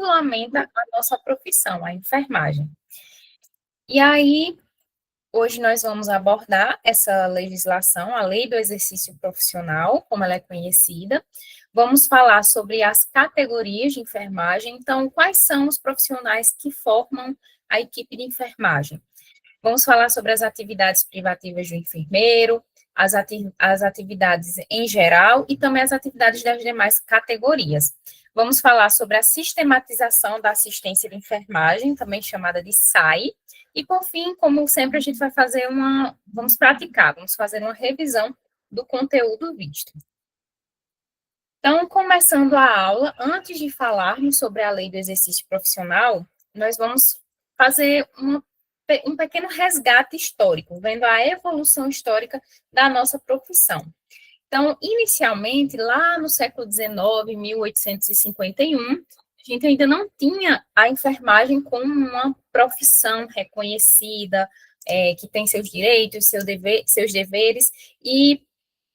regulamenta a nossa profissão, a enfermagem. E aí, hoje nós vamos abordar essa legislação, a Lei do Exercício Profissional, como ela é conhecida. Vamos falar sobre as categorias de enfermagem. Então, quais são os profissionais que formam a equipe de enfermagem? Vamos falar sobre as atividades privativas do enfermeiro, as atividades em geral e também as atividades das demais categorias. Vamos falar sobre a sistematização da assistência de enfermagem, também chamada de SAI, e por fim, como sempre, a gente vai fazer vamos fazer uma revisão do conteúdo visto. Então, começando a aula, antes de falarmos sobre a lei do exercício profissional, nós vamos fazer um pequeno resgate histórico, vendo a evolução histórica da nossa profissão. Então, inicialmente, lá no século XIX, 1851, a gente ainda não tinha a enfermagem como uma profissão reconhecida, que tem seus direitos, seus deveres, e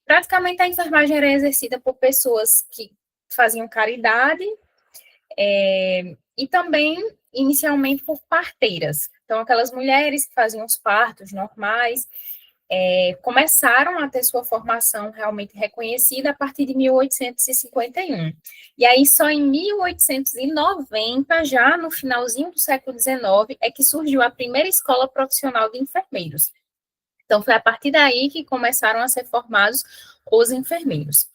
praticamente a enfermagem era exercida por pessoas que faziam caridade, e também, inicialmente, por parteiras. Então, aquelas mulheres que faziam os partos normais, começaram a ter sua formação realmente reconhecida a partir de 1851. E aí, só em 1890, já no finalzinho do século XIX, é que surgiu a primeira escola profissional de enfermeiros. Então, foi a partir daí que começaram a ser formados os enfermeiros.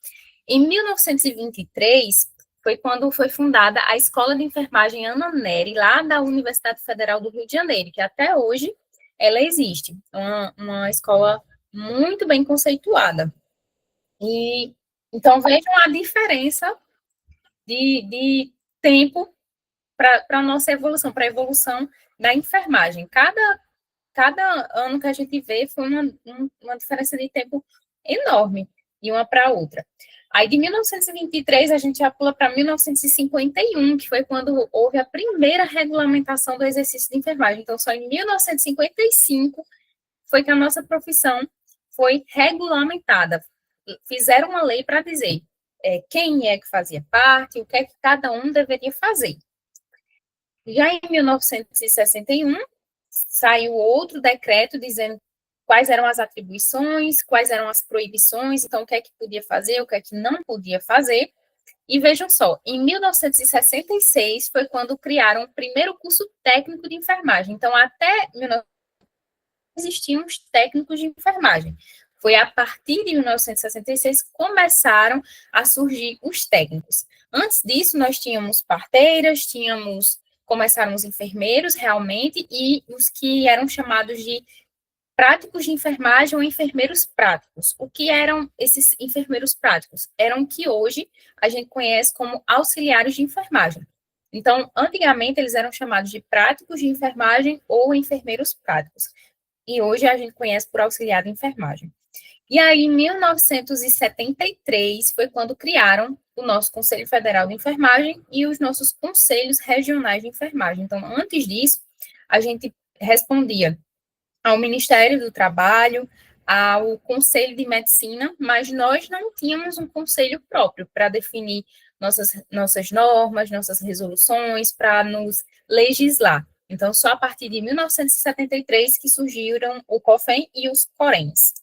Em 1923, foi quando foi fundada a Escola de Enfermagem Ana Nery, lá da Universidade Federal do Rio de Janeiro, que até hoje ela existe. Uma escola muito bem conceituada. E, então, vejam a diferença de tempo para a nossa evolução, para a evolução da enfermagem. Cada ano que a gente vê foi uma diferença de tempo enorme de uma para a outra. Aí, de 1923, a gente já pula para 1951, que foi quando houve a primeira regulamentação do exercício de enfermagem. Então, só em 1955 foi que a nossa profissão foi regulamentada. Fizeram uma lei para dizer quem é que fazia parte, o que é que cada um deveria fazer. Já em 1961, saiu outro decreto dizendo quais eram as atribuições, quais eram as proibições, então o que é que podia fazer, o que é que não podia fazer. E vejam só, em 1966 foi quando criaram o primeiro curso técnico de enfermagem. Então, até 19 existiam os técnicos de enfermagem. Foi a partir de 1966 que começaram a surgir os técnicos. Antes disso, nós tínhamos parteiras, começaram os enfermeiros, realmente, e os que eram chamados de práticos de enfermagem ou enfermeiros práticos. O que eram esses enfermeiros práticos? Eram que hoje a gente conhece como auxiliares de enfermagem. Então, antigamente, eles eram chamados de práticos de enfermagem ou enfermeiros práticos. E hoje a gente conhece por auxiliar de enfermagem. E aí, em 1973, foi quando criaram o nosso Conselho Federal de Enfermagem e os nossos conselhos regionais de enfermagem. Então, antes disso, a gente respondia ao Ministério do Trabalho, ao Conselho de Medicina, mas nós não tínhamos um conselho próprio para definir nossas normas, nossas resoluções, para nos legislar. Então, só a partir de 1973 que surgiram o COFEN e os CORENs.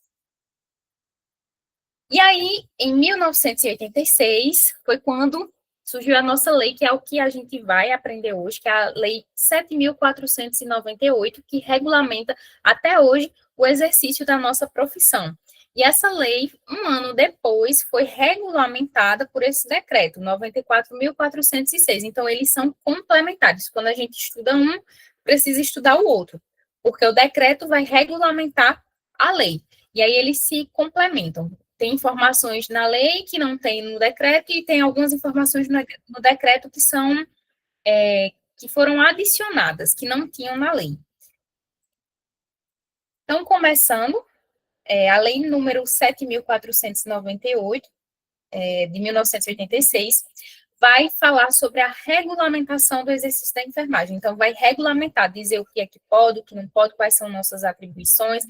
E aí, em 1986, foi quando surgiu a nossa lei, que é o que a gente vai aprender hoje, que é a Lei 7.498, que regulamenta até hoje o exercício da nossa profissão. E essa lei, um ano depois, foi regulamentada por esse decreto, 94.406. Então, eles são complementares. Quando a gente estuda um, precisa estudar o outro, porque o decreto vai regulamentar a lei. E aí eles se complementam. Tem informações na lei que não tem no decreto, e tem algumas informações no decreto que que foram adicionadas, que não tinham na lei. Então, começando, a lei número 7.498, de 1986, vai falar sobre a regulamentação do exercício da enfermagem. Então, vai regulamentar, dizer o que é que pode, o que não pode, quais são nossas atribuições,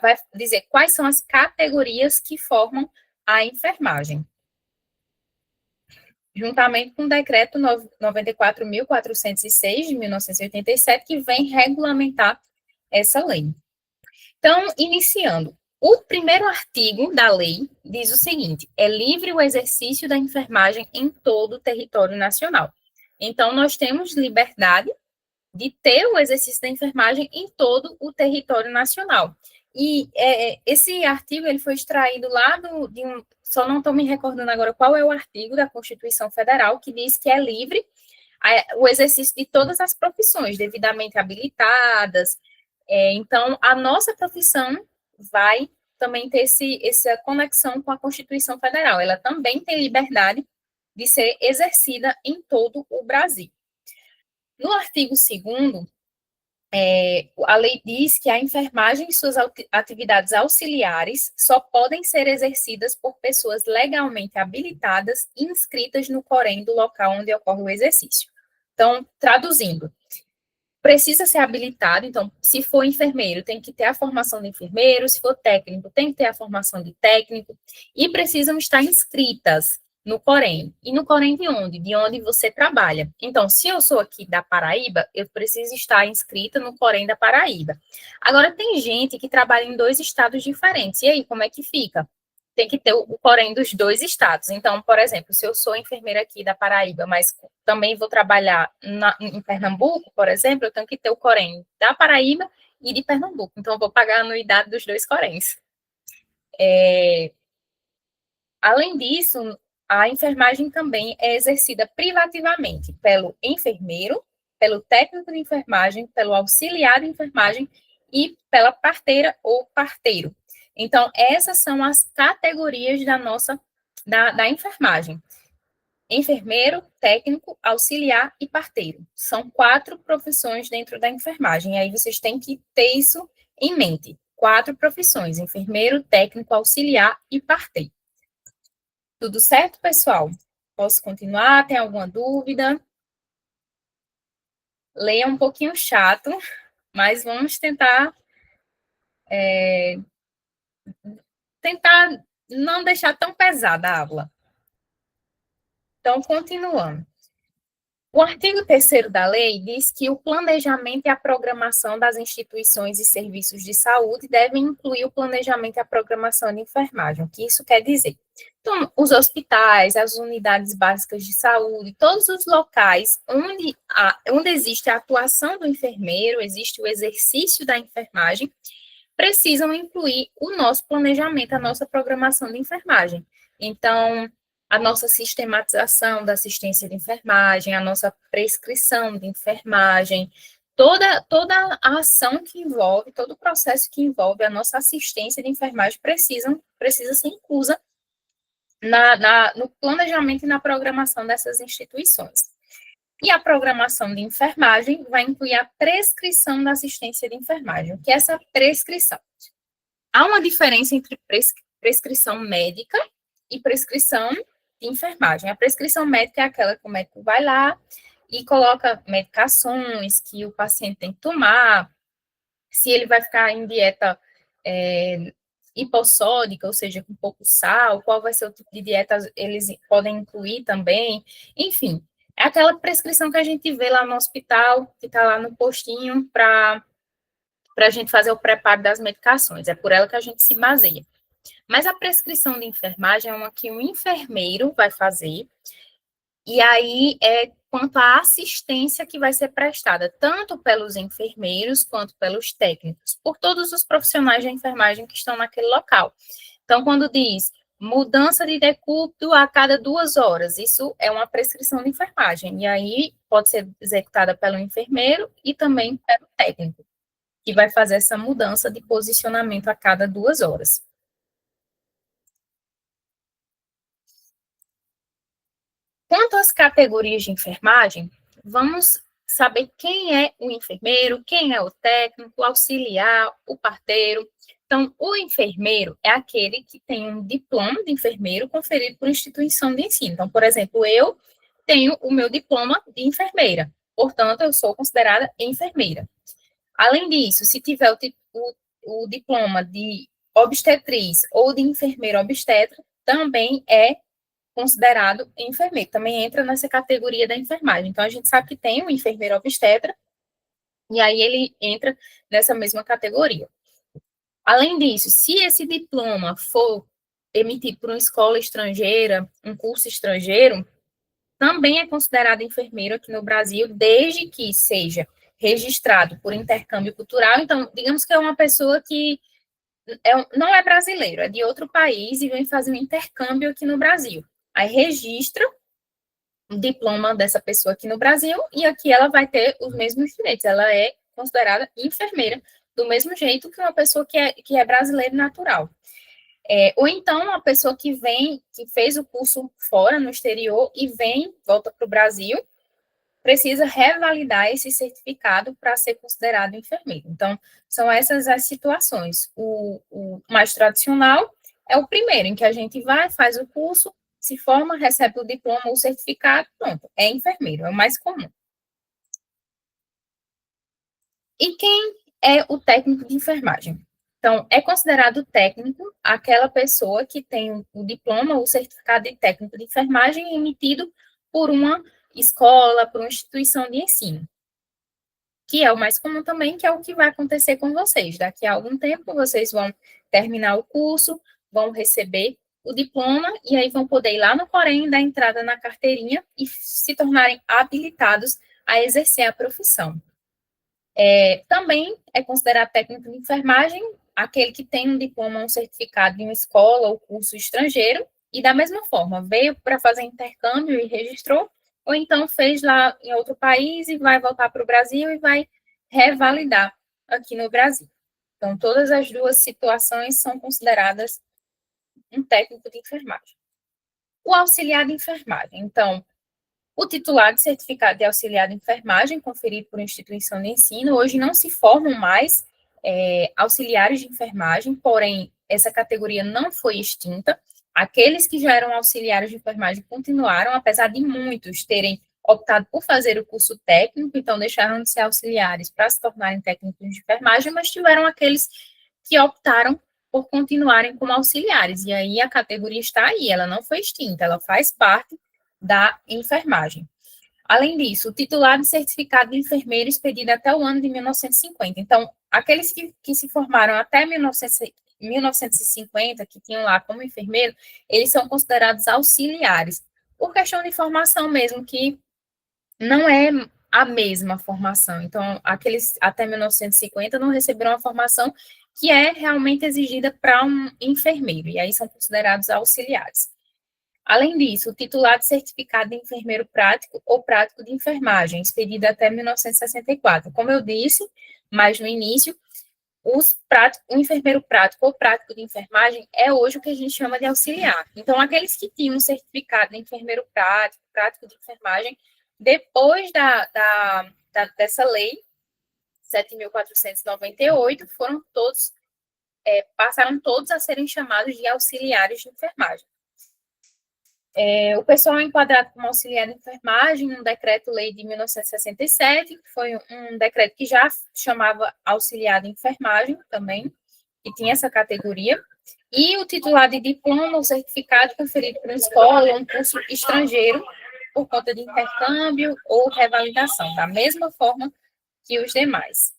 vai dizer quais são as categorias que formam a enfermagem. juntamente com o decreto 94.406 de 1987, que vem regulamentar essa lei. Então, iniciando, o primeiro artigo da lei diz o seguinte: é livre o exercício da enfermagem em todo o território nacional. Então, nós temos liberdade de ter o exercício da enfermagem em todo o território nacional. E esse artigo ele foi extraído lá de um, só não estou me recordando agora qual é o artigo da Constituição Federal que diz que é livre o exercício de todas as profissões devidamente habilitadas. Então, a nossa profissão vai também ter essa conexão com a Constituição Federal. Ela também tem liberdade de ser exercida em todo o Brasil. No artigo 2º, a lei diz que a enfermagem e suas atividades auxiliares só podem ser exercidas por pessoas legalmente habilitadas e inscritas no Corém do local onde ocorre o exercício. Então, traduzindo, precisa ser habilitado, então, se for enfermeiro, tem que ter a formação de enfermeiro, se for técnico, tem que ter a formação de técnico, e precisam estar inscritas no Corém. E no Corém de onde? De onde você trabalha. Então, se eu sou aqui da Paraíba, eu preciso estar inscrita no Corém da Paraíba. Agora, tem gente que trabalha em 2 estados diferentes, e aí, como é que fica? Tem que ter o Corém dos 2 estados. Então, por exemplo, se eu sou enfermeira aqui da Paraíba, mas também vou trabalhar em Pernambuco, por exemplo, eu tenho que ter o Corém da Paraíba e de Pernambuco. Então, eu vou pagar a anuidade dos 2 Coréns. Além disso, a enfermagem também é exercida privativamente pelo enfermeiro, pelo técnico de enfermagem, pelo auxiliar de enfermagem e pela parteira ou parteiro. Então, essas são as categorias da enfermagem. Enfermeiro, técnico, auxiliar e parteiro. São 4 profissões dentro da enfermagem. E aí vocês têm que ter isso em mente. 4 profissões: enfermeiro, técnico, auxiliar e parteiro. Tudo certo, pessoal? Posso continuar? Tem alguma dúvida? Leia um pouquinho chato, mas vamos tentar não deixar tão pesada a aula. Então, continuando. O artigo 3º da lei diz que o planejamento e a programação das instituições e serviços de saúde devem incluir o planejamento e a programação de enfermagem. O que isso quer dizer? Então, os hospitais, as unidades básicas de saúde, todos os locais onde existe a atuação do enfermeiro, existe o exercício da enfermagem, precisam incluir o nosso planejamento, a nossa programação de enfermagem. Então, a nossa sistematização da assistência de enfermagem, a nossa prescrição de enfermagem, toda a ação que envolve, todo o processo que envolve a nossa assistência de enfermagem precisa ser inclusa no planejamento e na programação dessas instituições. E a programação de enfermagem vai incluir a prescrição da assistência de enfermagem. O que é essa prescrição? Há uma diferença entre prescrição médica e prescrição de enfermagem. A prescrição médica é aquela que o médico vai lá e coloca medicações que o paciente tem que tomar, se ele vai ficar em dieta hipossódica, ou seja, com pouco sal, qual vai ser o tipo de dieta eles podem incluir também, enfim. É aquela prescrição que a gente vê lá no hospital, que está lá no postinho, para a gente fazer o preparo das medicações. É por ela que a gente se baseia. Mas a prescrição de enfermagem é uma que o enfermeiro vai fazer, e aí é quanto à assistência que vai ser prestada, tanto pelos enfermeiros quanto pelos técnicos, por todos os profissionais de enfermagem que estão naquele local. Então, quando diz mudança de decúbito a cada 2 horas, isso é uma prescrição de enfermagem, e aí pode ser executada pelo enfermeiro e também pelo técnico, que vai fazer essa mudança de posicionamento a cada 2 horas. Quanto às categorias de enfermagem, vamos saber quem é o enfermeiro, quem é o técnico, o auxiliar, o parteiro. Então, o enfermeiro é aquele que tem um diploma de enfermeiro conferido por instituição de ensino. Então, por exemplo, eu tenho o meu diploma de enfermeira, portanto, eu sou considerada enfermeira. Além disso, se tiver o diploma de obstetriz ou de enfermeira obstetra, também é considerado enfermeiro, também entra nessa categoria da enfermagem. Então, a gente sabe que tem o enfermeiro obstetra, e aí ele entra nessa mesma categoria. Além disso, se esse diploma for emitido por uma escola estrangeira, um curso estrangeiro, também é considerado enfermeiro aqui no Brasil, desde que seja registrado por intercâmbio cultural. Então, digamos que é uma pessoa que não é brasileiro, é de outro país e vem fazer um intercâmbio aqui no Brasil. Aí registra o diploma dessa pessoa aqui no Brasil e aqui ela vai ter os mesmos direitos. Ela é considerada enfermeira, do mesmo jeito que uma pessoa que é brasileira natural. Ou então, uma pessoa que vem, que fez o curso fora, no exterior, e vem, volta para o Brasil, precisa revalidar esse certificado para ser considerado enfermeiro. Então, são essas as situações. O mais tradicional é o primeiro, em que a gente vai, faz o curso, se forma, recebe o diploma ou o certificado, pronto, é enfermeiro, é o mais comum. E quem é o técnico de enfermagem? Então, é considerado técnico aquela pessoa que tem o diploma ou o certificado de técnico de enfermagem emitido por uma escola, por uma instituição de ensino, que é o mais comum também, que é o que vai acontecer com vocês. Daqui a algum tempo, vocês vão terminar o curso, vão receber o diploma e aí vão poder ir lá no Corém, dar entrada na carteirinha e se tornarem habilitados a exercer a profissão. Também é considerado técnico de enfermagem aquele que tem um diploma, um certificado de uma escola ou curso estrangeiro, e da mesma forma, veio para fazer intercâmbio e registrou, ou então fez lá em outro país e vai voltar para o Brasil e vai revalidar aqui no Brasil. Então, todas as duas situações são consideradas um técnico de enfermagem. O auxiliar de enfermagem. Então, o titular de certificado de auxiliar de enfermagem, conferido por instituição de ensino, hoje não se formam mais auxiliares de enfermagem, porém, essa categoria não foi extinta. Aqueles que já eram auxiliares de enfermagem continuaram, apesar de muitos terem optado por fazer o curso técnico, então deixaram de ser auxiliares para se tornarem técnicos de enfermagem, mas tiveram aqueles que optaram por continuarem como auxiliares. E aí a categoria está aí, ela não foi extinta, ela faz parte da enfermagem. Além disso, o titular de certificado de enfermeiro expedido até o ano de 1950. Então, aqueles que se formaram até 1950, que tinham lá como enfermeiro, eles são considerados auxiliares, por questão de formação mesmo, que não é a mesma formação. Então, aqueles até 1950 não receberam a formação que é realmente exigida para um enfermeiro, e aí são considerados auxiliares. Além disso, o titular de certificado de enfermeiro prático ou prático de enfermagem, expedido até 1964. Como eu disse, mas no início, o enfermeiro prático ou prático de enfermagem é hoje o que a gente chama de auxiliar. Então, aqueles que tinham um certificado de enfermeiro prático, prático de enfermagem, depois dessa lei 7.498, foram todos, passaram todos a serem chamados de auxiliares de enfermagem. O pessoal é enquadrado como auxiliar de enfermagem no decreto-lei de 1967, que foi um decreto que já chamava auxiliar de enfermagem também, que tinha essa categoria, e o titular de diploma ou certificado conferido por uma escola ou um curso estrangeiro por conta de intercâmbio ou revalidação, da mesma forma que os demais.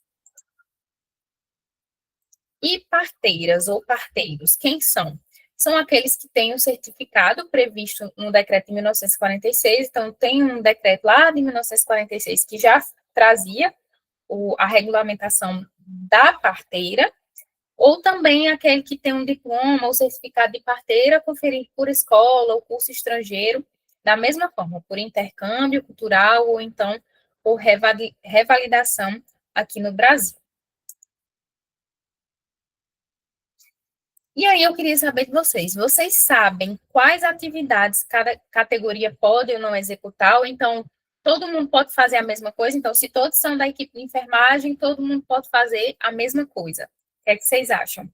E parteiras ou parteiros, quem são? São aqueles que têm o certificado previsto no decreto de 1946, então tem um decreto lá de 1946 que já trazia a regulamentação da parteira, ou também aquele que tem um diploma ou certificado de parteira conferido por escola ou curso estrangeiro, da mesma forma, por intercâmbio cultural ou então por revalidação aqui no Brasil. E aí eu queria saber de vocês. Vocês sabem quais atividades cada categoria pode ou não executar? Ou então, todo mundo pode fazer a mesma coisa? Então, se todos são da equipe de enfermagem, todo mundo pode fazer a mesma coisa. O que é que vocês acham?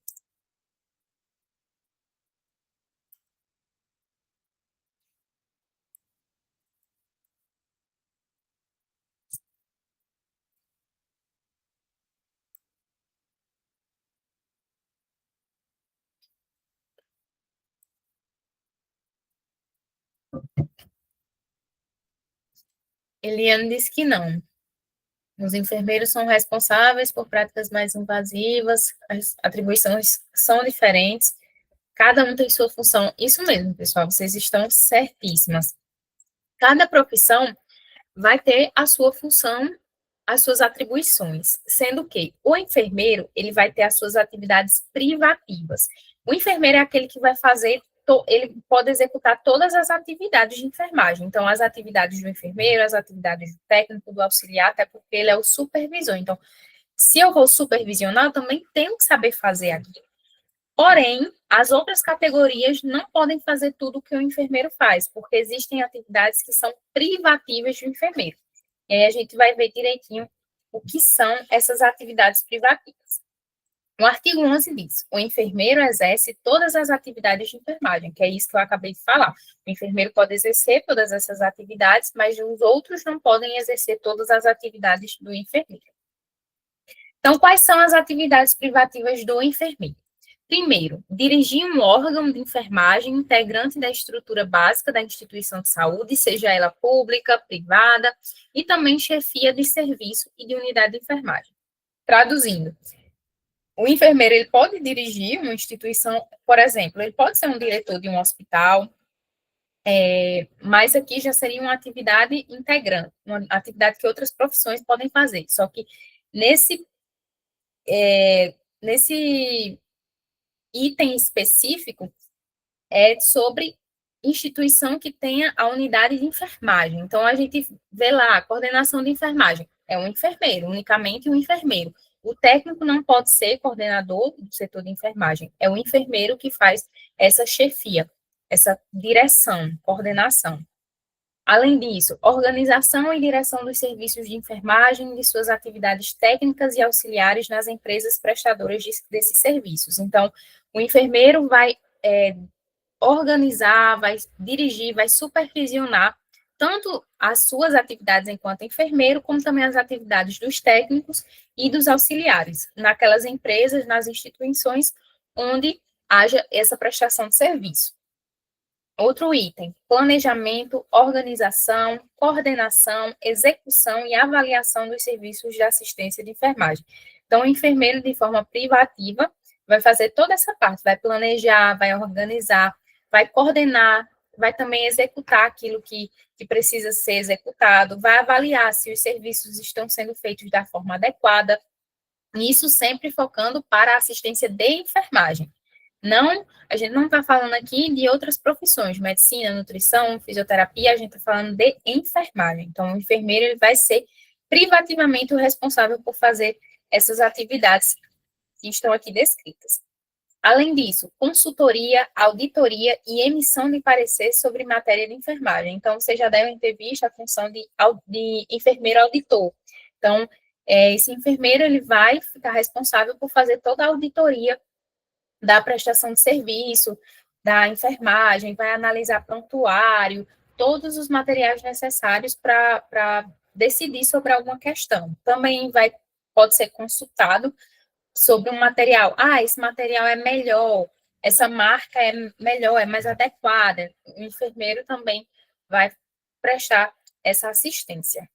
Eliane disse que não. Os enfermeiros são responsáveis por práticas mais invasivas, as atribuições são diferentes, cada um tem sua função. Isso mesmo, pessoal, vocês estão certíssimas. Cada profissão vai ter a sua função, as suas atribuições, sendo que o enfermeiro, ele vai ter as suas atividades privativas. O enfermeiro é aquele que vai fazer, ele pode executar todas as atividades de enfermagem. Então, as atividades do enfermeiro, as atividades do técnico, do auxiliar, até porque ele é o supervisor. Então, se eu vou supervisionar, eu também tenho que saber fazer aquilo. Porém, as outras categorias não podem fazer tudo o que o enfermeiro faz, porque existem atividades que são privativas do enfermeiro. E aí a gente vai ver direitinho o que são essas atividades privativas. O artigo 11 diz: o enfermeiro exerce todas as atividades de enfermagem, que é isso que eu acabei de falar. O enfermeiro pode exercer todas essas atividades, mas os outros não podem exercer todas as atividades do enfermeiro. Então, quais são as atividades privativas do enfermeiro? Primeiro, dirigir um órgão de enfermagem integrante da estrutura básica da instituição de saúde, seja ela pública, privada, e também chefia de serviço e de unidade de enfermagem. Traduzindo, o enfermeiro ele pode dirigir uma instituição, por exemplo, ele pode ser um diretor de um hospital, mas aqui já seria uma atividade integrante, uma atividade que outras profissões podem fazer. Só que nesse item específico é sobre instituição que tenha a unidade de enfermagem. Então, a gente vê lá, a coordenação de enfermagem, é um enfermeiro, unicamente um enfermeiro. O técnico não pode ser coordenador do setor de enfermagem, é o enfermeiro que faz essa chefia, essa direção, coordenação. Além disso, organização e direção dos serviços de enfermagem e de suas atividades técnicas e auxiliares nas empresas prestadoras desses serviços. Então, o enfermeiro vai organizar, vai dirigir, vai supervisionar tanto as suas atividades enquanto enfermeiro, como também as atividades dos técnicos e dos auxiliares, naquelas empresas, nas instituições onde haja essa prestação de serviço. Outro item: planejamento, organização, coordenação, execução e avaliação dos serviços de assistência de enfermagem. Então, o enfermeiro, de forma privativa, vai fazer toda essa parte, vai planejar, vai organizar, vai coordenar, vai também executar aquilo que precisa ser executado, vai avaliar se os serviços estão sendo feitos da forma adequada, isso sempre focando para a assistência de enfermagem. Não, a gente não está falando aqui de outras profissões, medicina, nutrição, fisioterapia, a gente está falando de enfermagem. Então, o enfermeiro ele vai ser privativamente o responsável por fazer essas atividades que estão aqui descritas. Além disso, consultoria, auditoria e emissão de parecer sobre matéria de enfermagem. Então, vocês já devem ter visto a função de enfermeiro auditor. Então, esse enfermeiro ele vai ficar responsável por fazer toda a auditoria da prestação de serviço, da enfermagem, vai analisar prontuário, todos os materiais necessários para decidir sobre alguma questão. Também pode ser consultado sobre um material. Esse material é melhor, essa marca é melhor, é mais adequada. O enfermeiro também vai prestar essa assistência.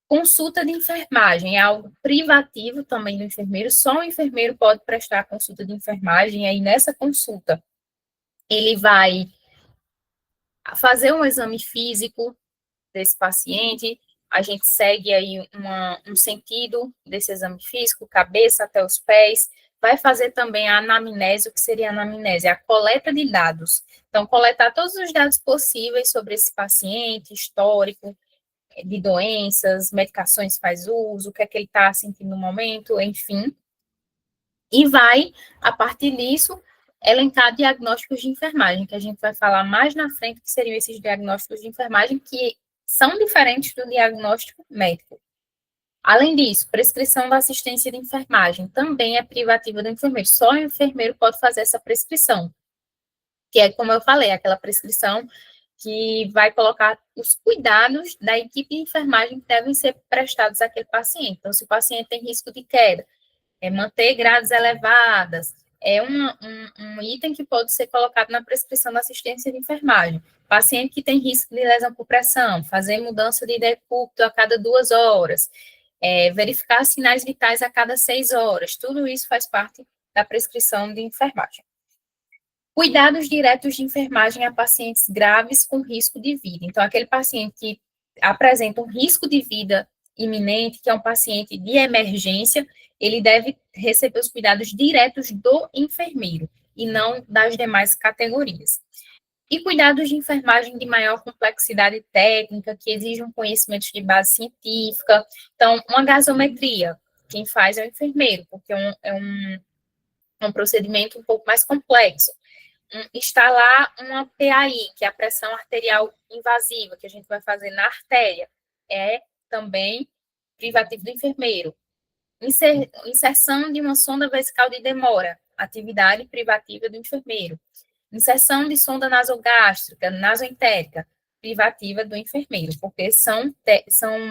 Consulta de enfermagem é algo privativo também do enfermeiro, só o enfermeiro pode prestar a consulta de enfermagem, aí nessa consulta ele vai fazer um exame físico desse paciente, a gente segue aí um sentido desse exame físico, cabeça até os pés, vai fazer também a anamnese, o que seria a anamnese? A coleta de dados. Então, coletar todos os dados possíveis sobre esse paciente, histórico, de doenças, medicações faz uso, o que é que ele está sentindo no momento, enfim. E vai, a partir disso, elencar diagnósticos de enfermagem, que a gente vai falar mais na frente, que seriam esses diagnósticos de enfermagem, que são diferentes do diagnóstico médico. Além disso, prescrição da assistência de enfermagem também é privativa do enfermeiro, só o enfermeiro pode fazer essa prescrição, que é, como eu falei, aquela prescrição que vai colocar os cuidados da equipe de enfermagem que devem ser prestados àquele paciente. Então, se o paciente tem risco de queda, manter grades elevadas, é um item que pode ser colocado na prescrição da assistência de enfermagem. Paciente que tem risco de lesão por pressão, fazer mudança de decúbito a cada 2 horas, verificar sinais vitais a cada 6 horas, tudo isso faz parte da prescrição de enfermagem. Cuidados diretos de enfermagem a pacientes graves com risco de vida. Então, aquele paciente que apresenta um risco de vida iminente, que é um paciente de emergência, ele deve receber os cuidados diretos do enfermeiro e não das demais categorias. E cuidados de enfermagem de maior complexidade técnica, que exigem conhecimentos de base científica. Então, uma gasometria, quem faz é o enfermeiro, porque é um procedimento um pouco mais complexo. Instalar uma PAI, que é a pressão arterial invasiva, que a gente vai fazer na artéria, é também privativo do enfermeiro. Inserção de uma sonda vesical de demora, atividade privativa do enfermeiro. Inserção de sonda nasogástrica, nasoentérica, privativa do enfermeiro, porque são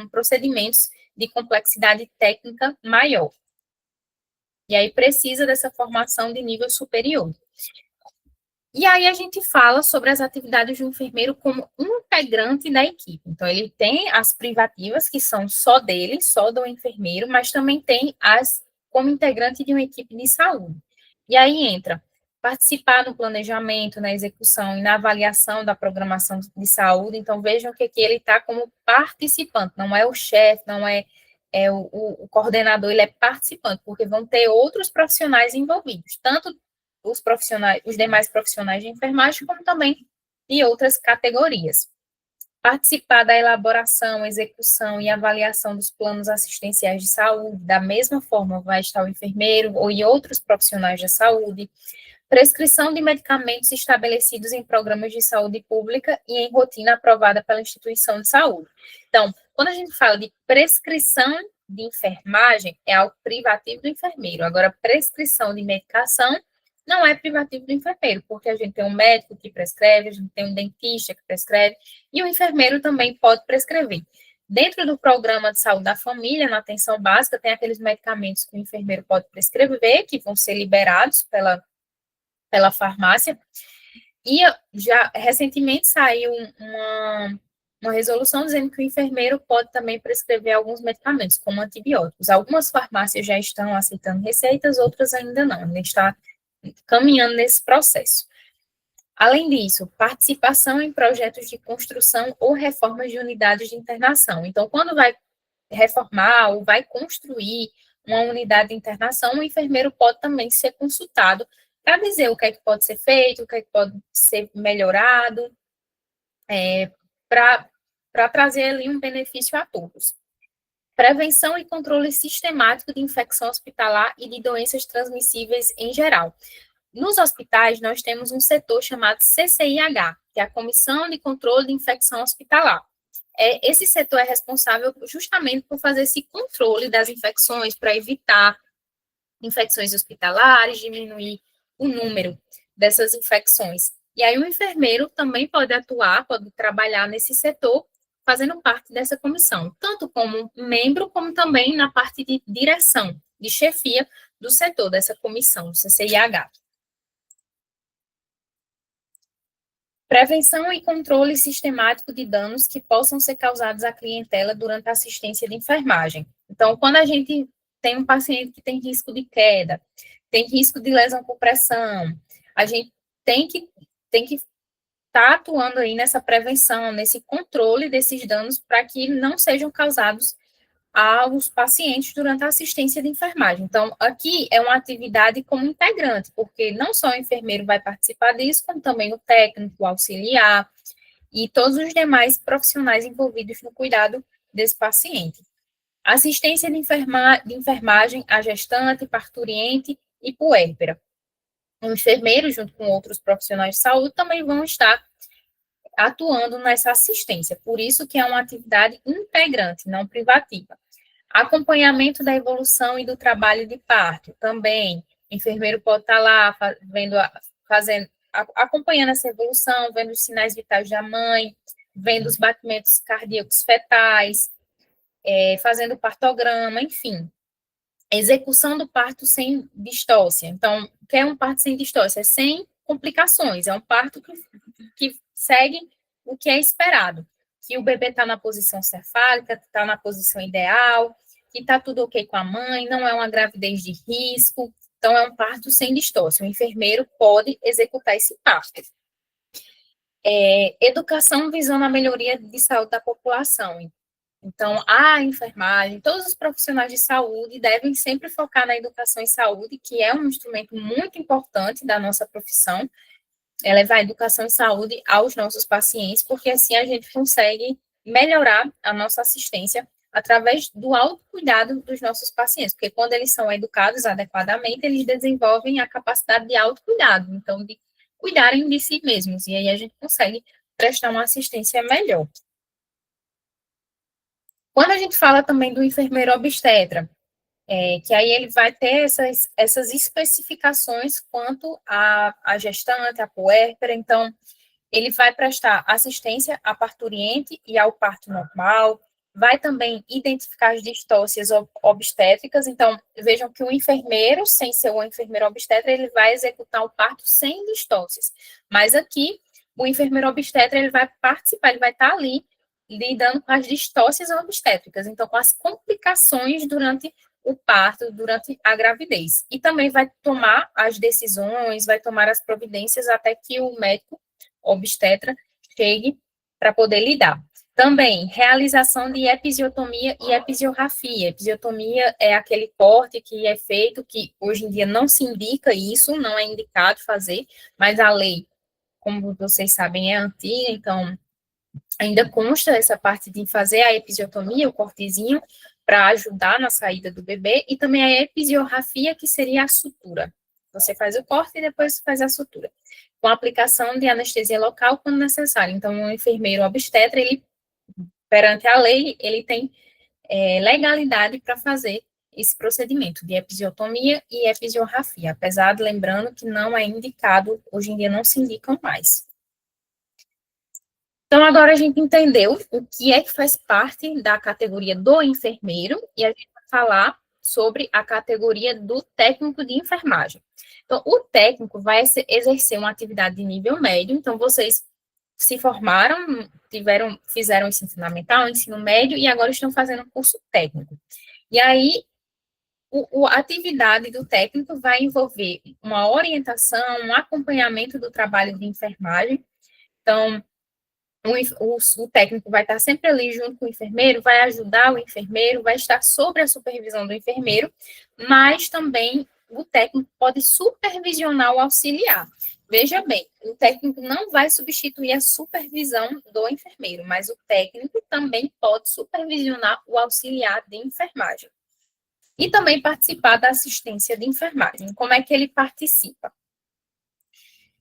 procedimentos de complexidade técnica maior. E aí precisa dessa formação de nível superior. E aí a gente fala sobre as atividades do enfermeiro como integrante da equipe. Então, ele tem as privativas, que são só dele, só do enfermeiro, mas também tem as como integrante de uma equipe de saúde. E aí entra participar no planejamento, na execução e na avaliação da programação de saúde. Então, vejam que aqui ele está como participante, não é o chefe, não é o coordenador, ele é participante, porque vão ter outros profissionais envolvidos, tanto os demais profissionais de enfermagem, como também de outras categorias. Participar da elaboração, execução e avaliação dos planos assistenciais de saúde, da mesma forma vai estar o enfermeiro ou e outros profissionais da saúde. Prescrição de medicamentos estabelecidos em programas de saúde pública e em rotina aprovada pela instituição de saúde. Então, quando a gente fala de prescrição de enfermagem, é algo privativo do enfermeiro. Agora, prescrição de medicação não é privativo do enfermeiro, porque a gente tem um médico que prescreve, a gente tem um dentista que prescreve, e o enfermeiro também pode prescrever. Dentro do programa de saúde da família, na atenção básica, tem aqueles medicamentos que o enfermeiro pode prescrever, que vão ser liberados pela farmácia. E já recentemente saiu uma resolução dizendo que o enfermeiro pode também prescrever alguns medicamentos, como antibióticos. Algumas farmácias já estão aceitando receitas, outras ainda não. A gente está caminhando nesse processo. Além disso, participação em projetos de construção ou reformas de unidades de internação. Então, quando vai reformar ou vai construir uma unidade de internação, o enfermeiro pode também ser consultado para dizer o que é que pode ser feito, o que é que pode ser melhorado, para trazer ali um benefício a todos. Prevenção e controle sistemático de infecção hospitalar e de doenças transmissíveis em geral. Nos hospitais, nós temos um setor chamado CCIH, que é a Comissão de Controle de Infecção Hospitalar. Esse setor é responsável justamente por fazer esse controle das infecções, para evitar infecções hospitalares, diminuir o número dessas infecções. E aí o enfermeiro também pode atuar, pode trabalhar nesse setor, fazendo parte dessa comissão, tanto como membro, como também na parte de direção, de chefia do setor, dessa comissão, do CCIH. Prevenção e controle sistemático de danos que possam ser causados à clientela durante a assistência de enfermagem. Então, quando a gente tem um paciente que tem risco de queda, tem risco de lesão por pressão, a gente tem que estar atuando aí nessa prevenção, nesse controle desses danos, para que não sejam causados aos pacientes durante a assistência de enfermagem. Então, aqui é uma atividade como integrante, porque não só o enfermeiro vai participar disso, como também o técnico, o auxiliar e todos os demais profissionais envolvidos no cuidado desse paciente. Assistência de enfermagem à gestante, parturiente e puérpera. O enfermeiro, junto com outros profissionais de saúde, também vão estar atuando nessa assistência. Por isso que é uma atividade integrante, não privativa. Acompanhamento da evolução e do trabalho de parto, também. O enfermeiro pode estar lá acompanhando essa evolução, vendo os sinais vitais da mãe, vendo os batimentos cardíacos fetais, fazendo partograma, enfim. execução do parto sem distócia. Então, o que é um parto sem distócia? Sem complicações, é um parto que segue o que é esperado, que o bebê está na posição cefálica, está na posição ideal, que está tudo ok com a mãe, não é uma gravidez de risco, então é um parto sem distócia. O enfermeiro pode executar esse parto. Educação visando a melhoria de saúde da população. Então, a enfermagem, todos os profissionais de saúde devem sempre focar na educação em saúde, que é um instrumento muito importante da nossa profissão, é levar a educação em saúde aos nossos pacientes, porque assim a gente consegue melhorar a nossa assistência através do autocuidado dos nossos pacientes, porque quando eles são educados adequadamente, eles desenvolvem a capacidade de autocuidado, então de cuidarem de si mesmos, e aí a gente consegue prestar uma assistência melhor. Quando a gente fala também do enfermeiro obstetra, que aí ele vai ter essas especificações quanto à gestante, à puérpera, então ele vai prestar assistência à parturiente e ao parto normal, vai também identificar as distócias obstétricas, então vejam que o enfermeiro, sem ser o enfermeiro obstetra, ele vai executar o parto sem distócias, mas aqui o enfermeiro obstetra, ele vai participar, ele vai estar ali lidando com as distócias obstétricas, então com as complicações durante o parto, durante a gravidez, e também vai tomar as decisões, vai tomar as providências até que o médico obstetra chegue para poder lidar. Também, realização de episiotomia e episiografia. Episiotomia é aquele corte que é feito, que hoje em dia não se indica isso, não é indicado fazer, mas a lei, como vocês sabem, é antiga, então ainda consta essa parte de fazer a episiotomia, o cortezinho, para ajudar na saída do bebê, e também a episiografia, que seria a sutura. Você faz o corte e depois faz a sutura, com aplicação de anestesia local quando necessário. Então, o enfermeiro obstetra, ele, perante a lei, ele tem legalidade para fazer esse procedimento de episiotomia e episiografia, apesar de lembrando que não é indicado, hoje em dia não se indicam mais. Então, agora a gente entendeu o que é que faz parte da categoria do enfermeiro, e a gente vai falar sobre a categoria do técnico de enfermagem. Então, o técnico vai exercer uma atividade de nível médio, então vocês se formaram, fizeram ensino fundamental, ensino médio, e agora estão fazendo um curso técnico. E aí, a atividade do técnico vai envolver uma orientação, um acompanhamento do trabalho de enfermagem. Então, o técnico vai estar sempre ali junto com o enfermeiro, vai ajudar o enfermeiro, vai estar sob a supervisão do enfermeiro, mas também o técnico pode supervisionar o auxiliar. Veja bem, o técnico não vai substituir a supervisão do enfermeiro, mas o técnico também pode supervisionar o auxiliar de enfermagem. E também participar da assistência de enfermagem. Como é que ele participa?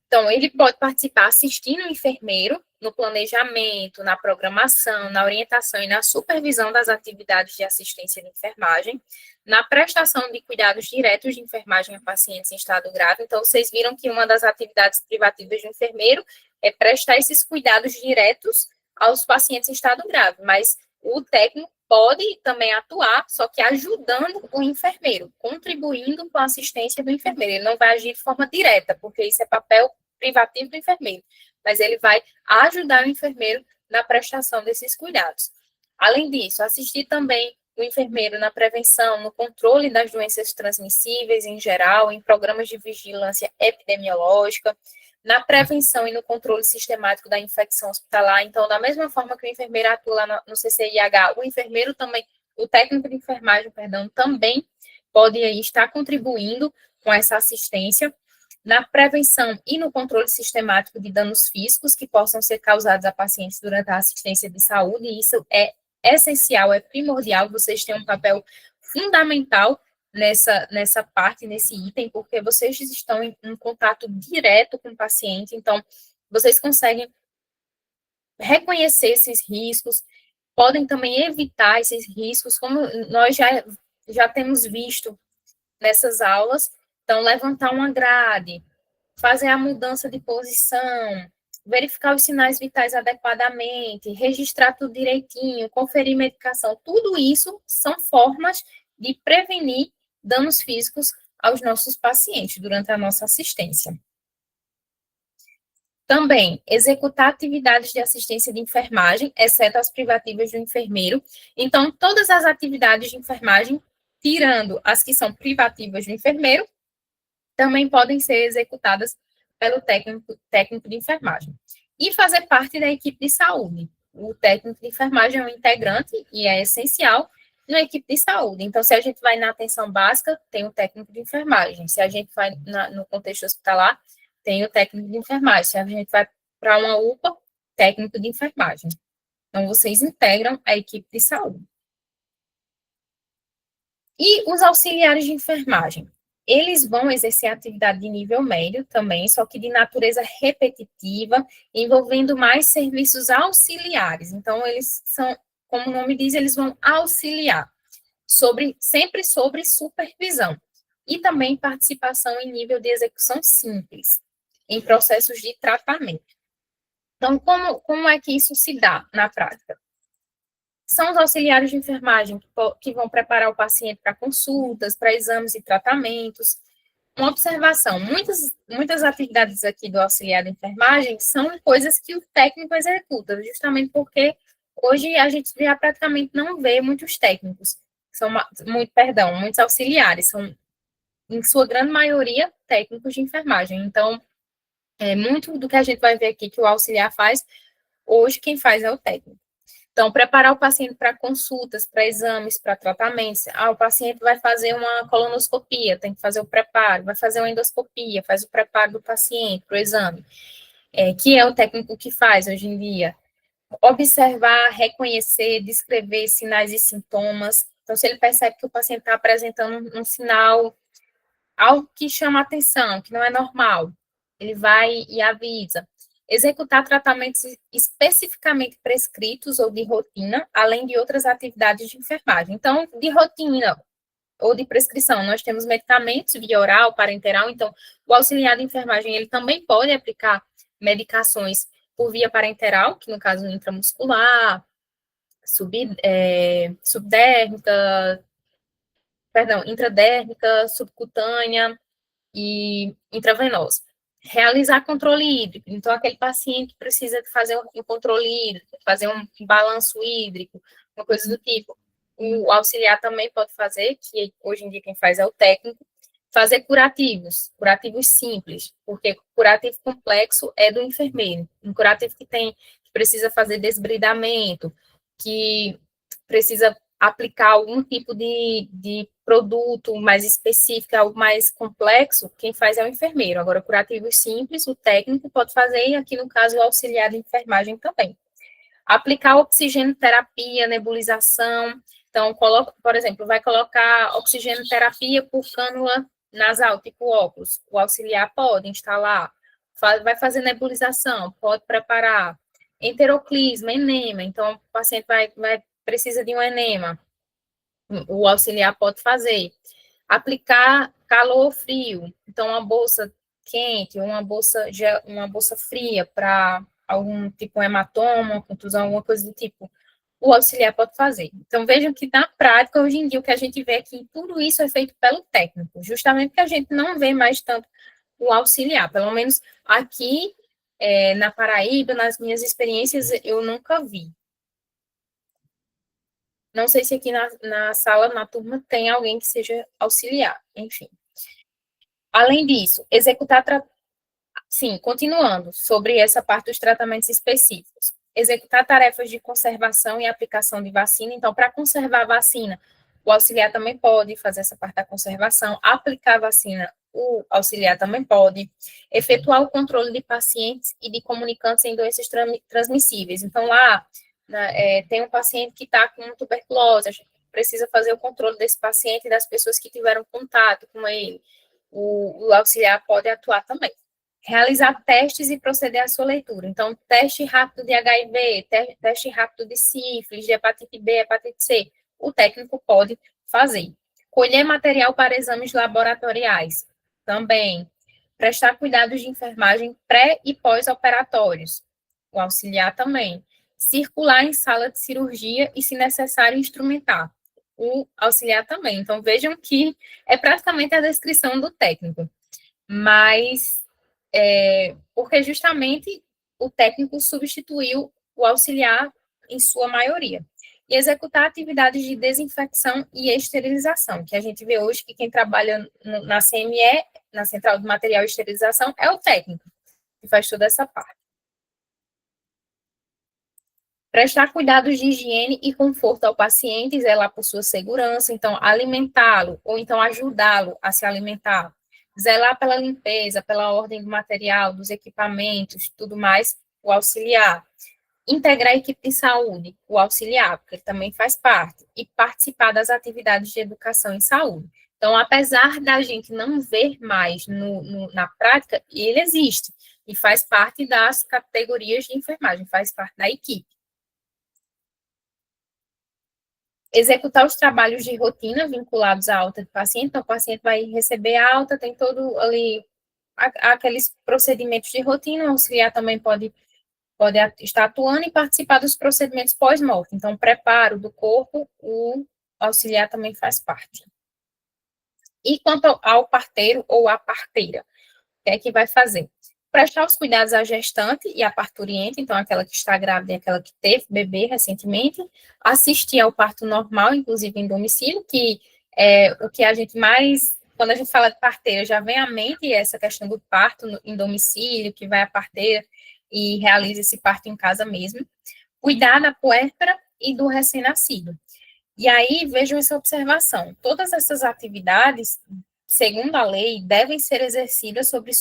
Então, ele pode participar assistindo o enfermeiro no planejamento, na programação, na orientação e na supervisão das atividades de assistência de enfermagem, na prestação de cuidados diretos de enfermagem a pacientes em estado grave. Então, vocês viram que uma das atividades privativas do enfermeiro é prestar esses cuidados diretos aos pacientes em estado grave, mas o técnico pode também atuar, só que ajudando o enfermeiro, contribuindo com a assistência do enfermeiro. Ele não vai agir de forma direta, porque isso é papel privativo do enfermeiro, mas ele vai ajudar o enfermeiro na prestação desses cuidados. Além disso, assistir também o enfermeiro na prevenção, no controle das doenças transmissíveis em geral, em programas de vigilância epidemiológica, na prevenção e no controle sistemático da infecção hospitalar. Então, da mesma forma que o enfermeiro atua lá no CCIH, o enfermeiro também, o técnico de enfermagem, perdão, também pode aí estar contribuindo com essa assistência na prevenção e no controle sistemático de danos físicos que possam ser causados a pacientes durante a assistência de saúde, e isso é essencial, é primordial, vocês têm um papel fundamental nessa parte, nesse item, porque vocês estão em contato direto com o paciente, então vocês conseguem reconhecer esses riscos, podem também evitar esses riscos, como nós já temos visto nessas aulas. Então, levantar uma grade, fazer a mudança de posição, verificar os sinais vitais adequadamente, registrar tudo direitinho, conferir medicação, tudo isso são formas de prevenir danos físicos aos nossos pacientes durante a nossa assistência. Também, executar atividades de assistência de enfermagem, exceto as privativas do enfermeiro. Então, todas as atividades de enfermagem, tirando as que são privativas do enfermeiro, também podem ser executadas pelo técnico de enfermagem. E fazer parte da equipe de saúde. O técnico de enfermagem é um integrante e é essencial na equipe de saúde. Então, se a gente vai na atenção básica, tem o técnico de enfermagem. Se a gente vai no contexto hospitalar, tem o técnico de enfermagem. Se a gente vai para uma UPA, técnico de enfermagem. Então, vocês integram a equipe de saúde. E os auxiliares de enfermagem? Eles vão exercer atividade de nível médio também, só que de natureza repetitiva, envolvendo mais serviços auxiliares. Então, eles são, como o nome diz, eles vão auxiliar, sempre sobre supervisão. E também participação em nível de execução simples, em processos de tratamento. Então, como é que isso se dá na prática? São os auxiliares de enfermagem que vão preparar o paciente para consultas, para exames e tratamentos. Uma observação, muitas atividades aqui do auxiliar de enfermagem são coisas que o técnico executa, justamente porque hoje a gente já praticamente não vê muitos técnicos, muitos auxiliares, são, em sua grande maioria, técnicos de enfermagem. Então, muito do que a gente vai ver aqui que o auxiliar faz, hoje quem faz é o técnico. Então, preparar o paciente para consultas, para exames, para tratamentos. O paciente vai fazer uma colonoscopia, tem que fazer o preparo, vai fazer uma endoscopia, faz o preparo do paciente para o exame, que é o técnico que faz hoje em dia. Observar, reconhecer, descrever sinais e sintomas. Então, se ele percebe que o paciente está apresentando um sinal, algo que chama a atenção, que não é normal, ele vai e avisa. Executar tratamentos especificamente prescritos ou de rotina, além de outras atividades de enfermagem. Então, de rotina ou de prescrição, nós temos medicamentos via oral, parenteral, então, o auxiliar de enfermagem, ele também pode aplicar medicações por via parenteral, que no caso intramuscular, subdérmica, intradérmica, subcutânea e intravenosa. Realizar controle hídrico. Então, aquele paciente precisa fazer um controle hídrico, fazer um balanço hídrico, uma coisa do tipo. O auxiliar também pode fazer, que hoje em dia quem faz é o técnico, fazer curativos simples, porque curativo complexo é do enfermeiro. Um curativo que precisa fazer desbridamento, que precisa aplicar algum tipo de produto mais específico, algo mais complexo, quem faz é o enfermeiro. Agora, curativos simples, o técnico pode fazer, e aqui no caso o auxiliar de enfermagem também. Aplicar oxigênio terapia, nebulização. Então, por exemplo, vai colocar oxigênio terapia por cânula nasal, tipo óculos. O auxiliar pode instalar. Vai fazer nebulização, pode preparar. Enteroclisma, enema. Então, o paciente precisa de um enema. O auxiliar pode fazer. Aplicar calor ou frio. Então, uma bolsa quente, uma bolsa fria para algum tipo de hematoma, contusão, alguma coisa do tipo. O auxiliar pode fazer. Então, vejam que na prática, hoje em dia, o que a gente vê aqui, tudo isso é feito pelo técnico, justamente porque a gente não vê mais tanto o auxiliar. Pelo menos aqui na Paraíba, nas minhas experiências, eu nunca vi. Não sei se aqui na sala, na turma, tem alguém que seja auxiliar, enfim. Além disso, sim, continuando sobre essa parte dos tratamentos específicos. Executar tarefas de conservação e aplicação de vacina. Então, para conservar a vacina, o auxiliar também pode fazer essa parte da conservação. Aplicar a vacina, o auxiliar também pode. Efetuar o controle de pacientes e de comunicantes em doenças transmissíveis. Então, lá tem um paciente que está com tuberculose, a gente precisa fazer o controle desse paciente e das pessoas que tiveram contato com ele. O auxiliar pode atuar também. Realizar testes e proceder à sua leitura. Então, teste rápido de HIV, teste rápido de sífilis, de hepatite B, hepatite C, o técnico pode fazer. Colher material para exames laboratoriais, também. Prestar cuidados de enfermagem pré e pós-operatórios, o auxiliar também. Circular em sala de cirurgia e, se necessário, instrumentar. o auxiliar também. Então, vejam que é praticamente a descrição do técnico, mas porque justamente o técnico substituiu o auxiliar em sua maioria. E executar atividades de desinfecção e esterilização, que a gente vê hoje que quem trabalha na CME, na Central de Material e Esterilização, é o técnico, que faz toda essa parte. Prestar cuidados de higiene e conforto ao paciente, zelar por sua segurança, então alimentá-lo, ou então ajudá-lo a se alimentar, zelar pela limpeza, pela ordem do material, dos equipamentos, tudo mais, o auxiliar. Integrar a equipe de saúde, o auxiliar, porque ele também faz parte, e participar das atividades de educação em saúde. Então, apesar da gente não ver mais na prática, ele existe e faz parte das categorias de enfermagem, faz parte da equipe. Executar os trabalhos de rotina vinculados à alta do paciente, então o paciente vai receber a alta, tem todo ali aqueles procedimentos de rotina, o auxiliar também pode estar atuando e participar dos procedimentos pós-morte. Então, preparo do corpo, o auxiliar também faz parte. E quanto ao parteiro ou à parteira, o que é que vai fazer? Prestar os cuidados à gestante e à parturiente, então aquela que está grávida e aquela que teve bebê recentemente, assistir ao parto normal, inclusive em domicílio, que é o que a gente mais, quando a gente fala de parteira, já vem à mente essa questão do parto em domicílio, que vai a parteira e realiza esse parto em casa mesmo. Cuidar da puérpera e do recém-nascido. E aí, vejam essa observação. Todas essas atividades, segundo a lei, devem ser exercidas sob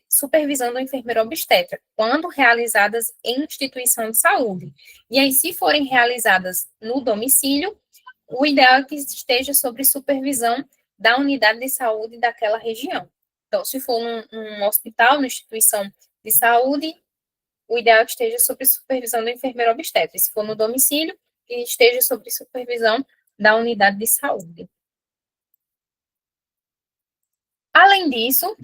supervisão do enfermeiro obstetra, quando realizadas em instituição de saúde. E aí, se forem realizadas no domicílio, o ideal é que esteja sob supervisão da unidade de saúde daquela região. Então, se for um hospital, uma instituição de saúde, o ideal é que esteja sob supervisão do enfermeiro obstetra. Se for no domicílio, que esteja sob supervisão da unidade de saúde. Além disso,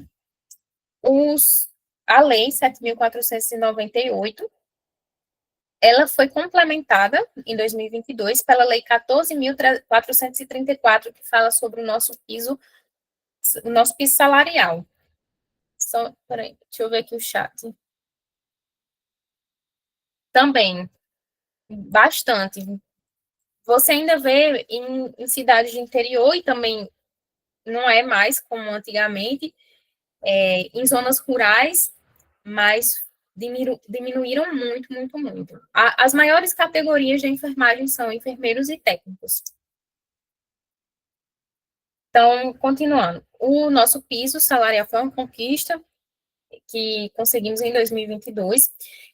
a Lei 7.498, ela foi complementada em 2022 pela Lei 14.434, que fala sobre o nosso piso salarial. Peraí, deixa eu ver aqui o chat. Também, bastante. Você ainda vê em cidades de interior e também não é mais como antigamente, em zonas rurais, mas diminuíram muito, muito, muito. As maiores categorias de enfermagem são enfermeiros e técnicos. Então, continuando, o nosso piso salarial foi uma conquista que conseguimos em 2022,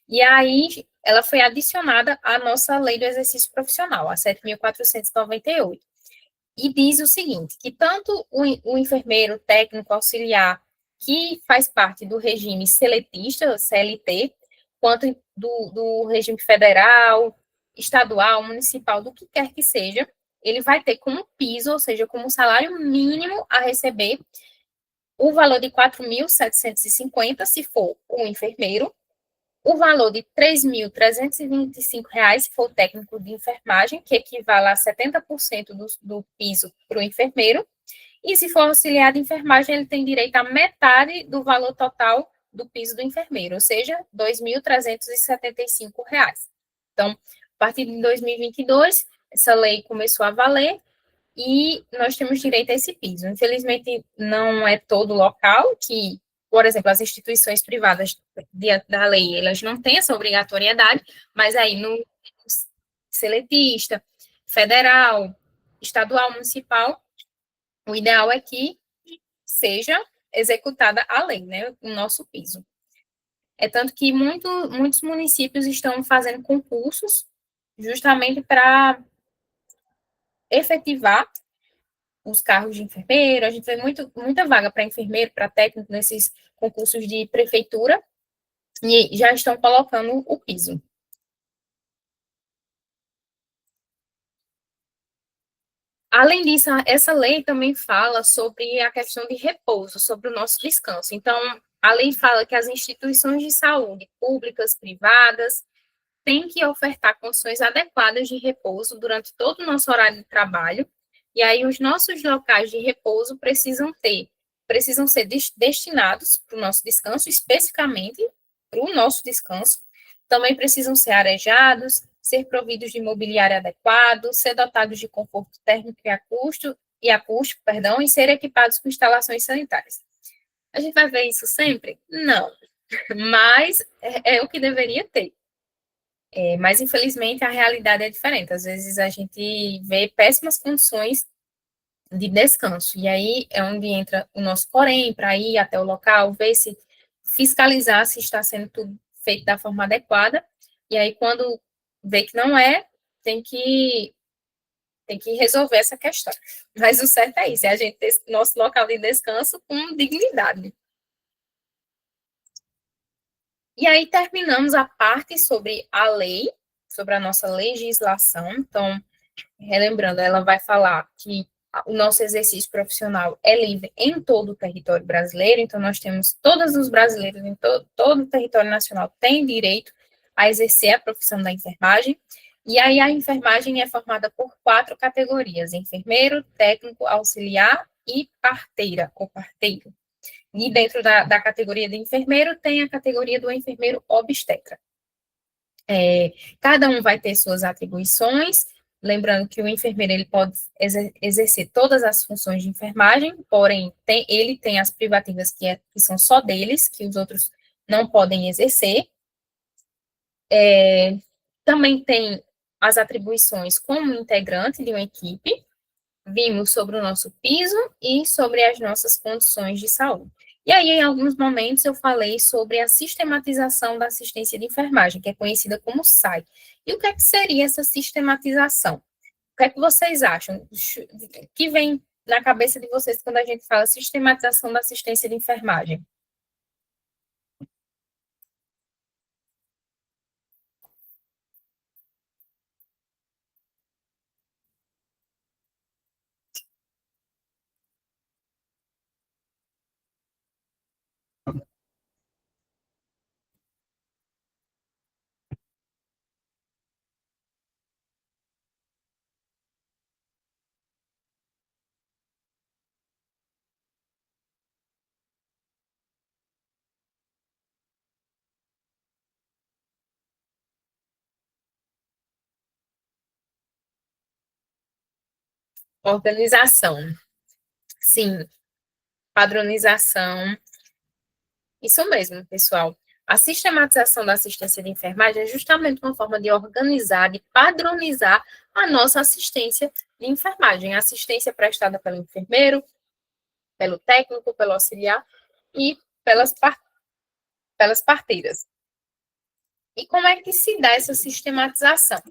e aí ela foi adicionada à nossa lei do exercício profissional, a 7.498. E diz o seguinte, que tanto o enfermeiro, técnico, auxiliar, que faz parte do regime seletista, CLT, quanto do regime federal, estadual, municipal, do que quer que seja, ele vai ter como piso, ou seja, como salário mínimo a receber o valor de 4.750, se for o enfermeiro, o valor de R$ 3.325 se for o técnico de enfermagem, que equivale a 70% do piso para o enfermeiro, e se for auxiliar de enfermagem, ele tem direito a metade do valor total do piso do enfermeiro, ou seja, R$ 2.375. Então, a partir de 2022, essa lei começou a valer, e nós temos direito a esse piso. Infelizmente, não é todo local que, por exemplo, as instituições privadas da lei, elas não têm essa obrigatoriedade, mas aí no seletista, federal, estadual, municipal, o ideal é que seja executada a lei, né, o nosso piso. É tanto que muitos municípios estão fazendo concursos justamente para efetivar os carros de enfermeiro, a gente vê muita vaga para enfermeiro, para técnico nesses concursos de prefeitura, e já estão colocando o piso. Além disso, essa lei também fala sobre a questão de repouso, sobre o nosso descanso. Então, a lei fala que as instituições de saúde, públicas, privadas, têm que ofertar condições adequadas de repouso durante todo o nosso horário de trabalho, E aí os nossos locais de repouso precisam ser destinados para o nosso descanso, especificamente para o nosso descanso. Também precisam ser arejados, ser providos de mobiliário adequado, ser dotados de conforto térmico e acústico, perdão, e ser equipados com instalações sanitárias. A gente vai ver isso sempre? Não, mas é o que deveria ter. Mas, infelizmente, a realidade é diferente. Às vezes a gente vê péssimas condições de descanso. E aí é onde entra o nosso porém, para ir até o local, ver se fiscalizar se está sendo tudo feito da forma adequada. E aí, quando vê que não é, tem que, tem que resolver essa questão. Mas o certo é isso, é a gente ter nosso local de descanso com dignidade. E aí terminamos a parte sobre a lei, sobre a nossa legislação. Então, relembrando, ela vai falar que o nosso exercício profissional é livre em todo o território brasileiro, então nós temos todos os brasileiros em todo o território nacional têm direito a exercer a profissão da enfermagem, e aí a enfermagem é formada por 4 categorias: enfermeiro, técnico, auxiliar e parteira ou parteiro. E dentro da categoria de enfermeiro tem a categoria do enfermeiro obstetra. Cada um vai ter suas atribuições, lembrando que o enfermeiro ele pode exercer todas as funções de enfermagem, porém ele tem as privativas que são só deles, que os outros não podem exercer. Também tem as atribuições como integrante de uma equipe. Vimos sobre o nosso piso e sobre as nossas condições de saúde. E aí, em alguns momentos, eu falei sobre a sistematização da assistência de enfermagem, que é conhecida como SAI. E o que é que seria essa sistematização? O que é que vocês acham? Que vem na cabeça de vocês quando a gente fala sistematização da assistência de enfermagem? Organização. Sim, padronização. Isso mesmo, pessoal. A sistematização da assistência de enfermagem é justamente uma forma de organizar, de padronizar a nossa assistência de enfermagem. A assistência prestada pelo enfermeiro, pelo técnico, pelo auxiliar e pelas parteiras. E como é que se dá essa sistematização?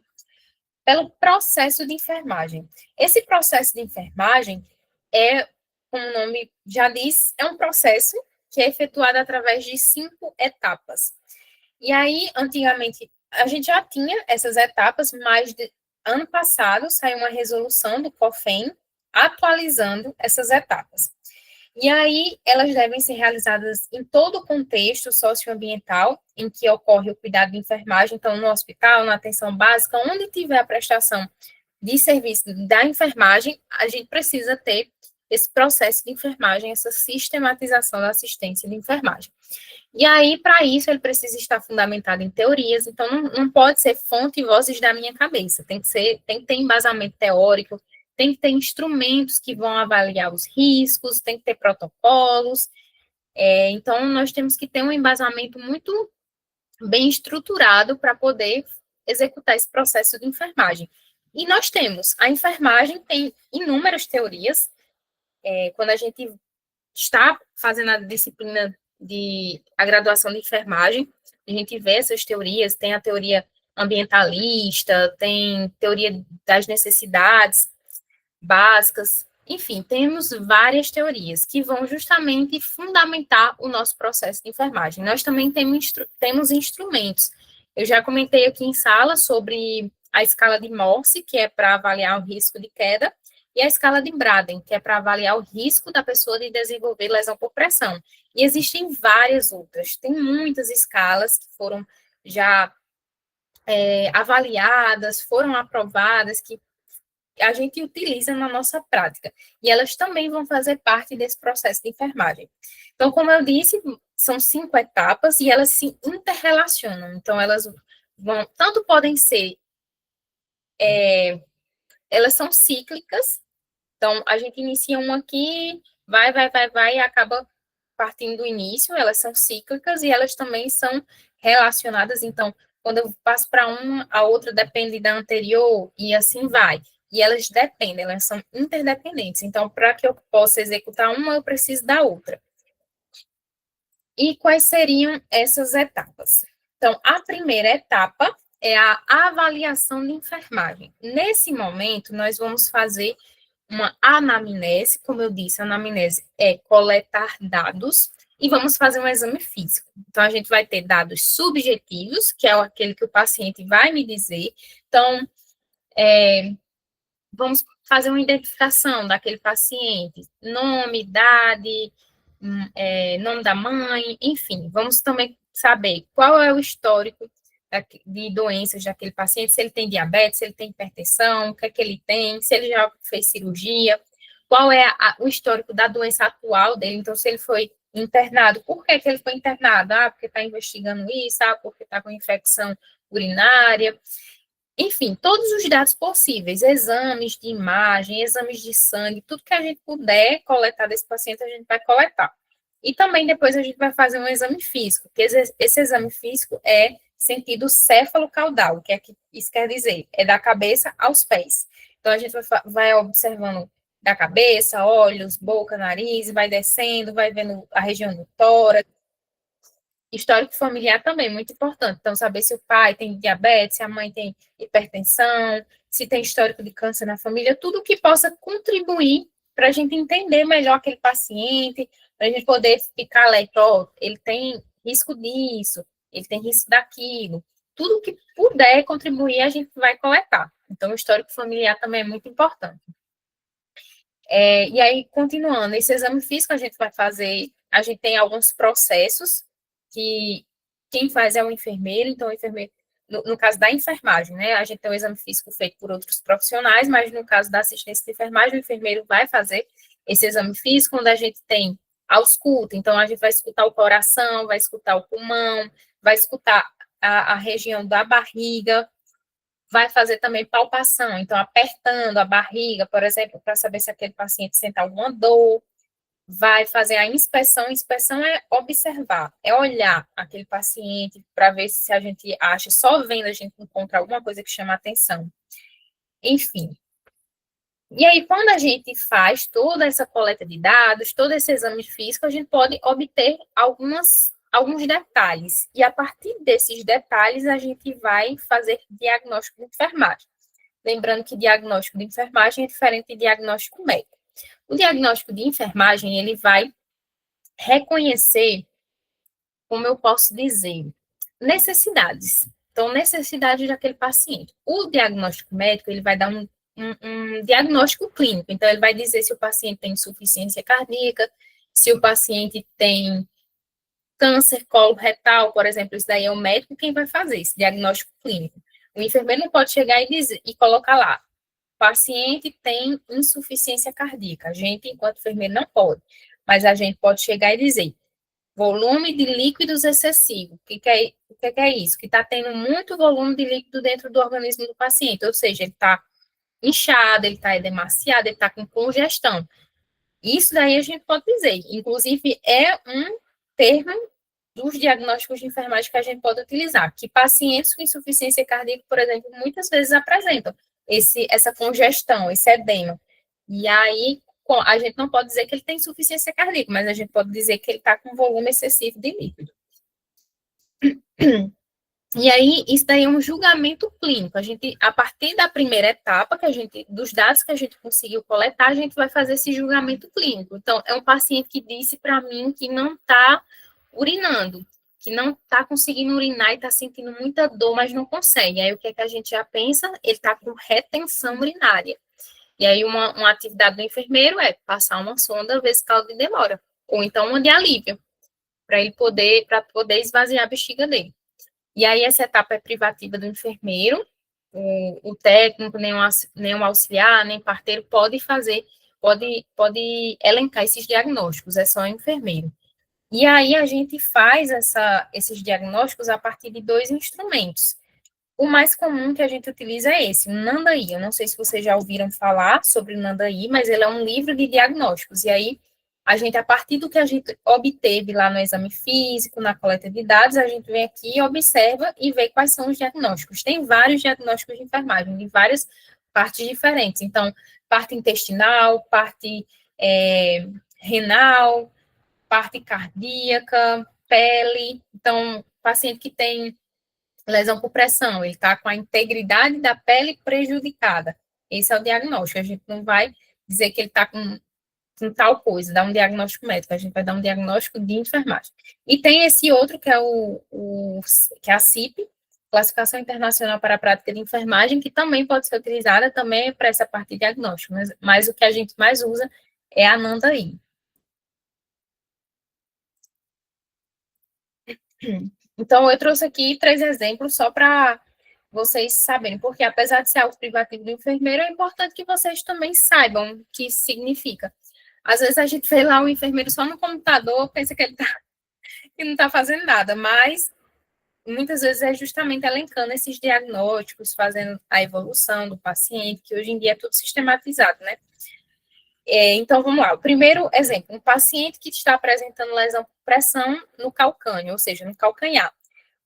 Pelo processo de enfermagem. Esse processo de enfermagem como o nome já diz, é um processo que é efetuado através de 5 etapas. E aí, antigamente, a gente já tinha essas etapas, mas ano passado saiu uma resolução do COFEN atualizando essas etapas. E aí, elas devem ser realizadas em todo o contexto socioambiental em que ocorre o cuidado de enfermagem, então, no hospital, na atenção básica, onde tiver a prestação de serviço da enfermagem, a gente precisa ter esse processo de enfermagem, essa sistematização da assistência de enfermagem. E aí, para isso, ele precisa estar fundamentado em teorias, então não pode ser fonte e vozes da minha cabeça, tem que ter embasamento teórico, tem que ter instrumentos que vão avaliar os riscos, tem que ter protocolos, então nós temos que ter um embasamento muito bem estruturado para poder executar esse processo de enfermagem. E nós temos, a enfermagem tem inúmeras teorias, quando a gente está fazendo a disciplina a graduação de enfermagem, a gente vê essas teorias, tem a teoria ambientalista, tem teoria das necessidades básicas, enfim, temos várias teorias que vão justamente fundamentar o nosso processo de enfermagem. Nós também temos instrumentos. Eu já comentei aqui em sala sobre a escala de Morse, que é para avaliar o risco de queda, e a escala de Braden, que é para avaliar o risco da pessoa de desenvolver lesão por pressão. E existem várias outras, tem muitas escalas que foram já avaliadas, foram aprovadas, que a gente utiliza na nossa prática. E elas também vão fazer parte desse processo de enfermagem. Então, como eu disse, são 5 etapas e elas se interrelacionam. Então, elas vão, tanto podem ser, elas são cíclicas. Então, a gente inicia uma aqui, vai, e acaba partindo do início, elas são cíclicas e elas também são relacionadas. Então, quando eu passo para uma, a outra depende da anterior e assim vai. E elas dependem, elas são interdependentes. Então, para que eu possa executar uma, eu preciso da outra. E quais seriam essas etapas? Então, a primeira etapa é a avaliação de enfermagem. Nesse momento, nós vamos fazer uma anamnese, como eu disse, a anamnese é coletar dados e vamos fazer um exame físico. Então, a gente vai ter dados subjetivos, que é aquele que o paciente vai me dizer. Então, vamos fazer uma identificação daquele paciente, nome, idade, nome da mãe, enfim, vamos também saber qual é o histórico de doenças daquele paciente, se ele tem diabetes, se ele tem hipertensão, o que é que ele tem, se ele já fez cirurgia, qual é o histórico da doença atual dele, então se ele foi internado, por que que ele foi internado? Ah, porque está investigando isso, ah, porque está com infecção urinária, enfim, todos os dados possíveis, exames de imagem, exames de sangue, tudo que a gente puder coletar desse paciente, a gente vai coletar. E também depois a gente vai fazer um exame físico, que esse exame físico é sentido céfalo-caudal, que é que isso quer dizer, é da cabeça aos pés. Então a gente vai observando da cabeça, olhos, boca, nariz, vai descendo, vai vendo a região do tórax. Histórico familiar também, muito importante. Então, saber se o pai tem diabetes, se a mãe tem hipertensão, se tem histórico de câncer na família, tudo que possa contribuir para a gente entender melhor aquele paciente, para a gente poder ficar alerta, ó, ele tem risco disso, ele tem risco daquilo. Tudo que puder contribuir, a gente vai coletar. Então, o histórico familiar também é muito importante. E aí, continuando, esse exame físico a gente vai fazer, a gente tem alguns processos que quem faz é o enfermeiro, então o enfermeiro, no caso da enfermagem, né, a gente tem o exame físico feito por outros profissionais, mas no caso da assistência de enfermagem, o enfermeiro vai fazer esse exame físico, onde a gente tem a ausculta, então a gente vai escutar o coração, vai escutar o pulmão, vai escutar a região da barriga, vai fazer também palpação, então apertando a barriga, por exemplo, para saber se aquele paciente sente alguma dor, vai fazer a inspeção. Inspeção é observar, é olhar aquele paciente para ver se a gente acha, só vendo a gente encontra alguma coisa que chama atenção. Enfim. E aí, quando a gente faz toda essa coleta de dados, todo esse exame físico, a gente pode obter alguns detalhes. E a partir desses detalhes, a gente vai fazer diagnóstico de enfermagem. Lembrando que diagnóstico de enfermagem é diferente de diagnóstico médico. O diagnóstico de enfermagem, ele vai reconhecer, como eu posso dizer, necessidades. Então, necessidade daquele paciente. O diagnóstico médico, ele vai dar um diagnóstico clínico. Então, ele vai dizer se o paciente tem insuficiência cardíaca, se o paciente tem câncer coloretal, por exemplo, isso daí é o médico quem vai fazer esse diagnóstico clínico. O enfermeiro não pode chegar e colocar lá, paciente tem insuficiência cardíaca. A gente, enquanto enfermeiro, não pode. Mas a gente pode chegar e dizer, volume de líquidos excessivo. O que é isso? Que está tendo muito volume de líquido dentro do organismo do paciente. Ou seja, ele está inchado, ele está demasiado, ele está com congestão. Isso daí a gente pode dizer. Inclusive, é um termo dos diagnósticos de enfermagem que a gente pode utilizar, que pacientes com insuficiência cardíaca, por exemplo, muitas vezes apresentam essa congestão, esse edema. E aí, a gente não pode dizer que ele tem insuficiência cardíaca, mas a gente pode dizer que ele está com volume excessivo de líquido. E aí, isso daí é um julgamento clínico. A partir da primeira etapa, dos dados que a gente conseguiu coletar, a gente vai fazer esse julgamento clínico. Então, é um paciente que disse para mim que não está urinando, que não está conseguindo urinar e está sentindo muita dor, mas não consegue. Aí, o que é que a gente já pensa? Ele está com retenção urinária. E aí, uma atividade do enfermeiro é passar uma sonda vesical de demora, ou então uma de alívio, para poder esvaziar a bexiga dele. E aí, essa etapa é privativa do enfermeiro, o técnico, nem o auxiliar, nem parteiro pode elencar esses diagnósticos, é só o enfermeiro. E aí a gente faz esses diagnósticos a partir de dois instrumentos. O mais comum que a gente utiliza é esse, o Nandaí. Eu não sei se vocês já ouviram falar sobre o Nandaí, mas ele é um livro de diagnósticos. E aí, a gente, a partir do que a gente obteve lá no exame físico, na coleta de dados, a gente vem aqui, observa e vê quais são os diagnósticos. Tem vários diagnósticos de enfermagem, de várias partes diferentes. Então, parte intestinal, parte renal, parte cardíaca, pele. Então, paciente que tem lesão por pressão, ele está com a integridade da pele prejudicada. Esse é o diagnóstico. A gente não vai dizer que ele está com tal coisa, dar um diagnóstico médico, a gente vai dar um diagnóstico de enfermagem. E tem esse outro, que é que é a CIP, Classificação Internacional para a Prática de Enfermagem, que também pode ser utilizada também para essa parte de diagnóstico, mas o que a gente mais usa é a NANDAI. Então, eu trouxe aqui 3 exemplos só para vocês saberem, porque apesar de ser algo privativo do enfermeiro, é importante que vocês também saibam o que isso significa. Às vezes a gente vê lá o enfermeiro só no computador, pensa que ele que não está fazendo nada, mas muitas vezes é justamente elencando esses diagnósticos, fazendo a evolução do paciente, que hoje em dia é tudo sistematizado, né? Então, vamos lá. O primeiro exemplo, um paciente que está apresentando lesão por pressão no calcâneo, ou seja, no calcanhar.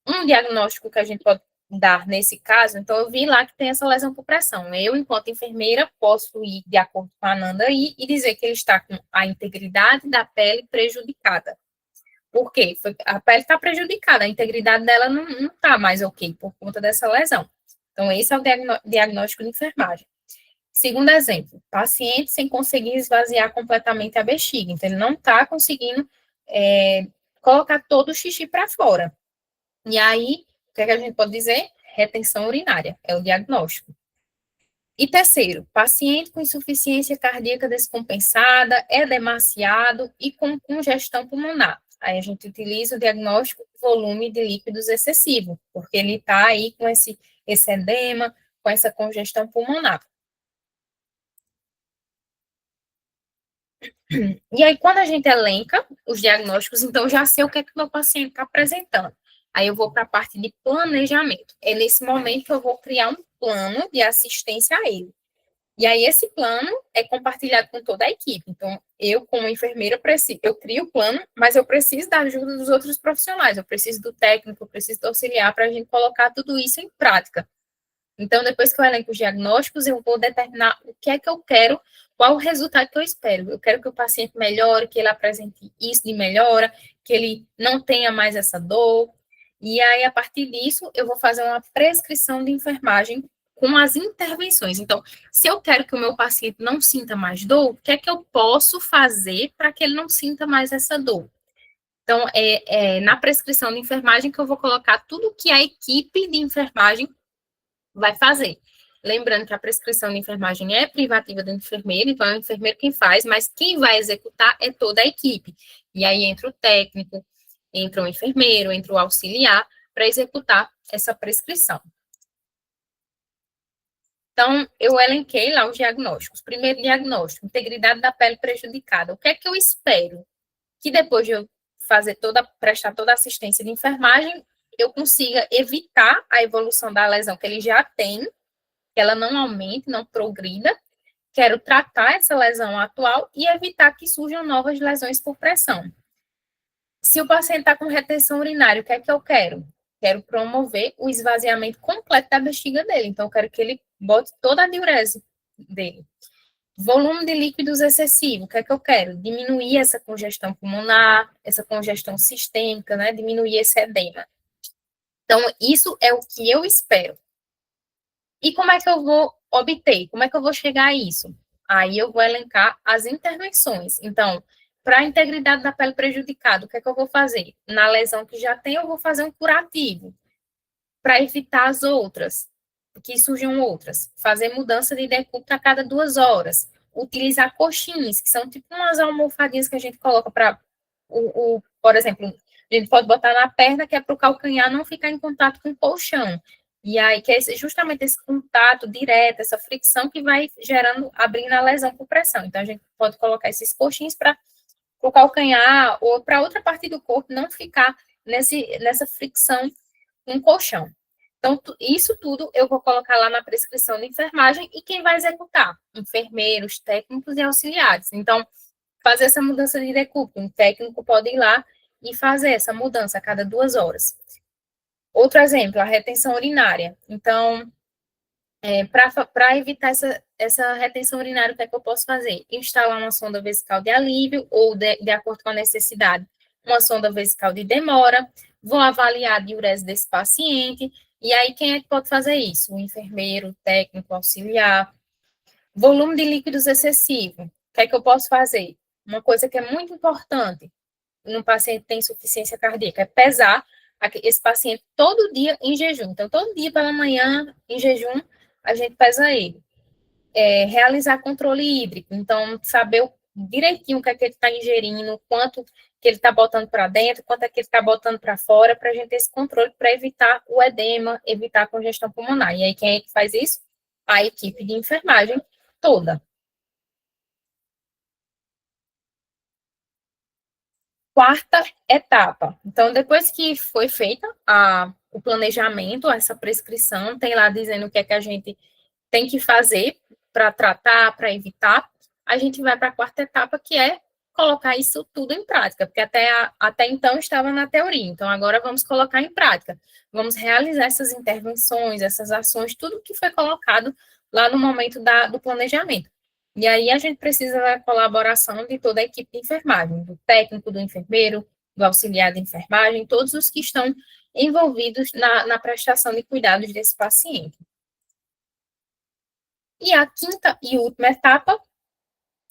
Um diagnóstico que a gente pode dar nesse caso, então eu vi lá que tem essa lesão por pressão. Eu, enquanto enfermeira, posso ir de acordo com a Nanda aí e dizer que ele está com a integridade da pele prejudicada. Por quê? A pele está prejudicada, a integridade dela não está mais ok por conta dessa lesão. Então, esse é o diagnóstico de enfermagem. Segundo exemplo, paciente sem conseguir esvaziar completamente a bexiga. Então, ele não está conseguindo colocar todo o xixi para fora. E aí, o que é que a gente pode dizer? Retenção urinária, é o diagnóstico. E terceiro, paciente com insuficiência cardíaca descompensada, edemaciado e com congestão pulmonar. Aí a gente utiliza o diagnóstico volume de líquidos excessivo, porque ele está aí com esse edema, com essa congestão pulmonar. E aí, quando a gente elenca os diagnósticos, então já sei o que é que o meu paciente está apresentando. Aí eu vou para a parte de planejamento. É nesse momento que eu vou criar um plano de assistência a ele. E aí esse plano é compartilhado com toda a equipe. Então, eu, como enfermeira, eu crio o plano, mas eu preciso da ajuda dos outros profissionais. Eu preciso do técnico, eu preciso do auxiliar para a gente colocar tudo isso em prática. Então, depois que eu elenco os diagnósticos, eu vou determinar o que é que eu quero, qual o resultado que eu espero. Eu quero que o paciente melhore, que ele apresente isso de melhora, que ele não tenha mais essa dor. E aí, a partir disso, eu vou fazer uma prescrição de enfermagem com as intervenções. Então, se eu quero que o meu paciente não sinta mais dor, o que é que eu posso fazer para que ele não sinta mais essa dor? Então, na prescrição de enfermagem que eu vou colocar tudo que a equipe de enfermagem vai fazer. Lembrando que a prescrição de enfermagem é privativa do enfermeiro, então é o enfermeiro quem faz, mas quem vai executar é toda a equipe. E aí entra o técnico, entra o enfermeiro, entra o auxiliar para executar essa prescrição. Então, eu elenquei lá os diagnósticos. Primeiro diagnóstico, integridade da pele prejudicada. O que é que eu espero? Que depois de eu prestar toda a assistência de enfermagem, eu consiga evitar a evolução da lesão que ele já tem, que ela não aumente, não progrida. Quero tratar essa lesão atual e evitar que surjam novas lesões por pressão. Se o paciente está com retenção urinária, o que é que eu quero? Quero promover o esvaziamento completo da bexiga dele. Então, eu quero que ele bote toda a diurese dele. Volume de líquidos excessivo, o que é que eu quero? Diminuir essa congestão pulmonar, essa congestão sistêmica, né? Diminuir esse edema. Então, isso é o que eu espero. E como é que eu vou obter? Como é que eu vou chegar a isso? Aí eu vou elencar as intervenções. Então, para a integridade da pele prejudicada, o que é que eu vou fazer? Na lesão que já tem, eu vou fazer um curativo para evitar as outras, que surjam outras. Fazer mudança de decúbito a cada 2 horas. Utilizar coxins, que são tipo umas almofadinhas que a gente coloca para, por exemplo, a gente pode botar na perna, que é para o calcanhar não ficar em contato com o colchão. E aí, que é justamente esse contato direto, essa fricção que vai gerando, abrindo a lesão por pressão. Então, a gente pode colocar esses coxins para o calcanhar ou para outra parte do corpo não ficar nessa fricção com o colchão. Então, isso tudo eu vou colocar lá na prescrição de enfermagem e quem vai executar? Enfermeiros, técnicos e auxiliares. Então, fazer essa mudança de decúbito, um técnico pode ir lá e fazer essa mudança a cada 2 horas. Outro exemplo, a retenção urinária. Então, para evitar essa retenção urinária, o que é que eu posso fazer? Instalar uma sonda vesical de alívio, ou, de acordo com a necessidade, uma sonda vesical de demora. Vou avaliar a diurese desse paciente. E aí, quem é que pode fazer isso? O enfermeiro, o técnico, o auxiliar. Volume de líquidos excessivo. O que é que eu posso fazer? Uma coisa que é muito importante no paciente que tem insuficiência cardíaca é pesar esse paciente todo dia em jejum. Então, todo dia pela manhã, em jejum, a gente pesa ele. Realizar controle hídrico. Então, saber direitinho o que é que ele está ingerindo, quanto que ele está botando para dentro, quanto é que ele está botando para fora, para a gente ter esse controle para evitar o edema, evitar a congestão pulmonar. E aí, quem é que faz isso? A equipe de enfermagem toda. Quarta etapa. Então, depois que foi feita o planejamento, essa prescrição, tem lá dizendo o que é que a gente tem que fazer para tratar, para evitar, a gente vai para a quarta etapa, que é colocar isso tudo em prática, porque até então estava na teoria, então agora vamos colocar em prática. Vamos realizar essas intervenções, essas ações, tudo que foi colocado lá no momento do planejamento. E aí a gente precisa da colaboração de toda a equipe de enfermagem, do técnico, do enfermeiro, do auxiliar de enfermagem, todos os que estão envolvidos na prestação de cuidados desse paciente. E a quinta e última etapa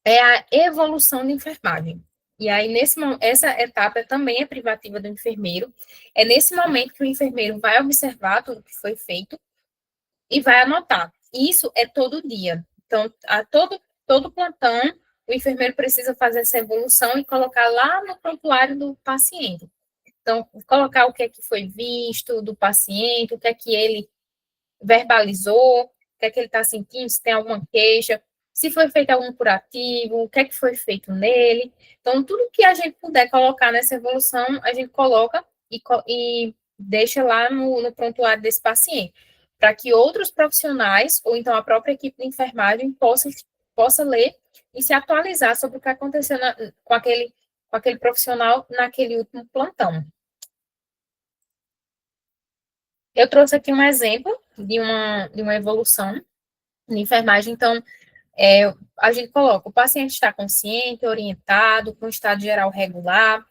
é a evolução de enfermagem. E aí, essa etapa também é privativa do enfermeiro. É nesse momento que o enfermeiro vai observar tudo que foi feito e vai anotar. Isso é todo dia. Então, a todo plantão, o enfermeiro precisa fazer essa evolução e colocar lá no prontuário do paciente. Então, colocar o que é que foi visto do paciente, o que é que ele verbalizou, o que é que ele está sentindo, se tem alguma queixa, se foi feito algum curativo, o que é que foi feito nele. Então, tudo que a gente puder colocar nessa evolução, a gente coloca e deixa lá no prontuário desse paciente, para que outros profissionais, ou então a própria equipe de enfermagem, possa ler e se atualizar sobre o que aconteceu com aquele profissional naquele último plantão. Eu trouxe aqui um exemplo de uma evolução de enfermagem. Então, a gente coloca, o paciente está consciente, orientado, com estado geral regular.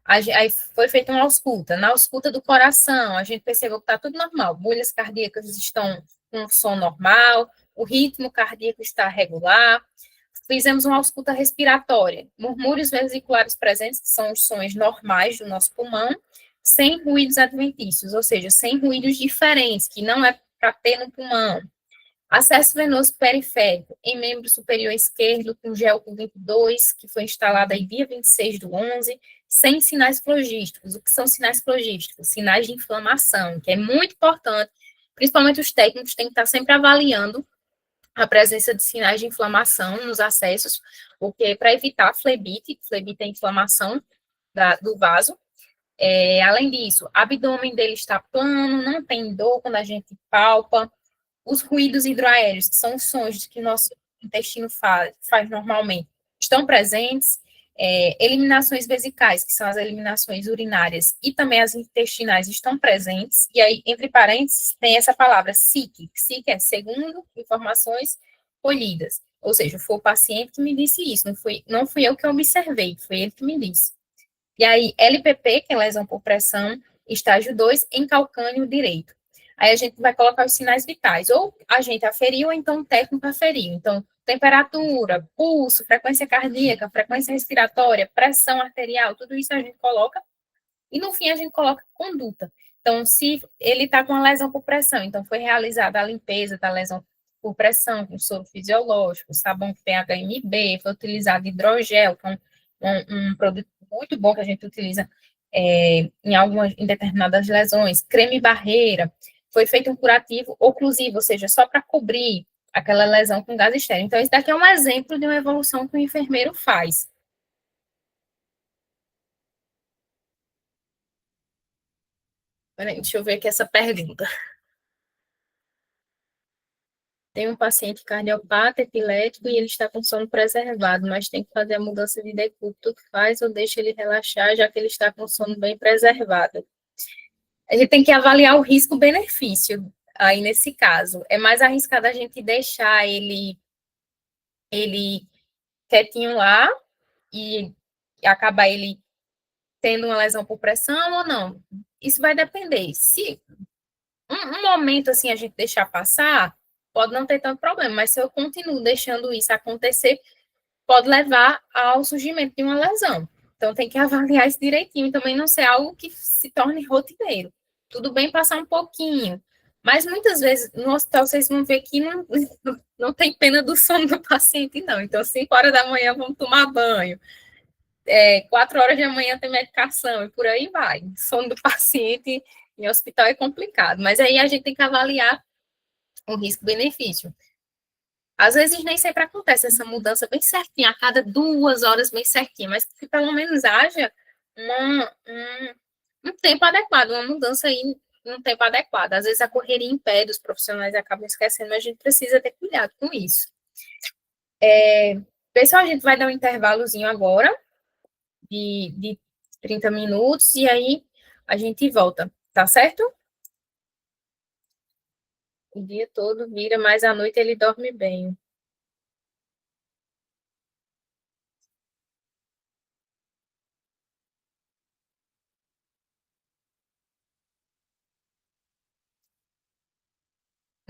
Aí foi feita uma ausculta. Na ausculta do coração, a gente percebeu que está tudo normal. Bolhas cardíacas estão com som normal, o ritmo cardíaco está regular. Fizemos uma ausculta respiratória. Murmúrios vesiculares presentes, que são os sons normais do nosso pulmão, sem ruídos adventícios, ou seja, sem ruídos diferentes, que não é para ter no pulmão. Acesso venoso periférico em membro superior esquerdo com GELCO 22, que foi instalado aí dia 26/11, sem sinais flogísticos. O que são sinais flogísticos? Sinais de inflamação, que é muito importante, principalmente os técnicos têm que estar sempre avaliando a presença de sinais de inflamação nos acessos, porque para evitar flebite é inflamação do vaso. Além disso, o abdômen dele está plano, não tem dor quando a gente palpa. Os ruídos hidroaéreos, que são os sons que o nosso intestino faz normalmente, estão presentes. Eliminações vesicais, que são as eliminações urinárias, e também as intestinais estão presentes. E aí, entre parênteses, tem essa palavra SIC. SIC é segundo informações colhidas. Ou seja, foi o paciente que me disse isso, não fui eu que observei, foi ele que me disse. E aí, LPP, que é lesão por pressão, estágio 2, em calcânio direito. Aí a gente vai colocar os sinais vitais, ou a gente aferiu, ou então o técnico aferiu. Então, temperatura, pulso, frequência cardíaca, frequência respiratória, pressão arterial, tudo isso a gente coloca. E no fim a gente coloca conduta. Então, se ele está com uma lesão por pressão, então foi realizada a limpeza da lesão por pressão, com soro fisiológico, sabão que tem HMB, foi utilizado hidrogel, que é um produto muito bom que a gente utiliza em determinadas lesões, creme barreira. foi feito um curativo oclusivo, ou seja, só para cobrir aquela lesão com gás estéril. Então, isso daqui é um exemplo de uma evolução que o enfermeiro faz. Peraí, deixa eu ver aqui essa pergunta. Tem um paciente cardiopata, epilético, e ele está com sono preservado, mas tem que fazer a mudança de decúbito. Tu faz ou deixa ele relaxar, já que ele está com sono bem preservado. A gente tem que avaliar o risco-benefício aí nesse caso. É mais arriscado a gente deixar ele quietinho lá e acabar ele tendo uma lesão por pressão ou não. Isso vai depender. Se um momento assim a gente deixar passar, pode não ter tanto problema, mas se eu continuo deixando isso acontecer, pode levar ao surgimento de uma lesão. Então tem que avaliar isso direitinho e também não ser algo que se torne rotineiro. Tudo bem passar um pouquinho, mas muitas vezes no hospital vocês vão ver que não tem pena do sono do paciente, não. Então, 5 horas da manhã vamos tomar banho, 4 horas da manhã tem medicação e por aí vai. Sono do paciente em hospital é complicado, mas aí a gente tem que avaliar o risco-benefício. Às vezes nem sempre acontece essa mudança bem certinha, a cada 2 horas bem certinha, mas que pelo menos haja um tempo adequado, uma mudança aí um tempo adequado. Às vezes a correria impede, os profissionais acabam esquecendo, mas a gente precisa ter cuidado com isso. Pessoal, a gente vai dar um intervalozinho agora de 30 minutos e aí a gente volta, tá certo? O dia todo vira, mas à noite ele dorme bem.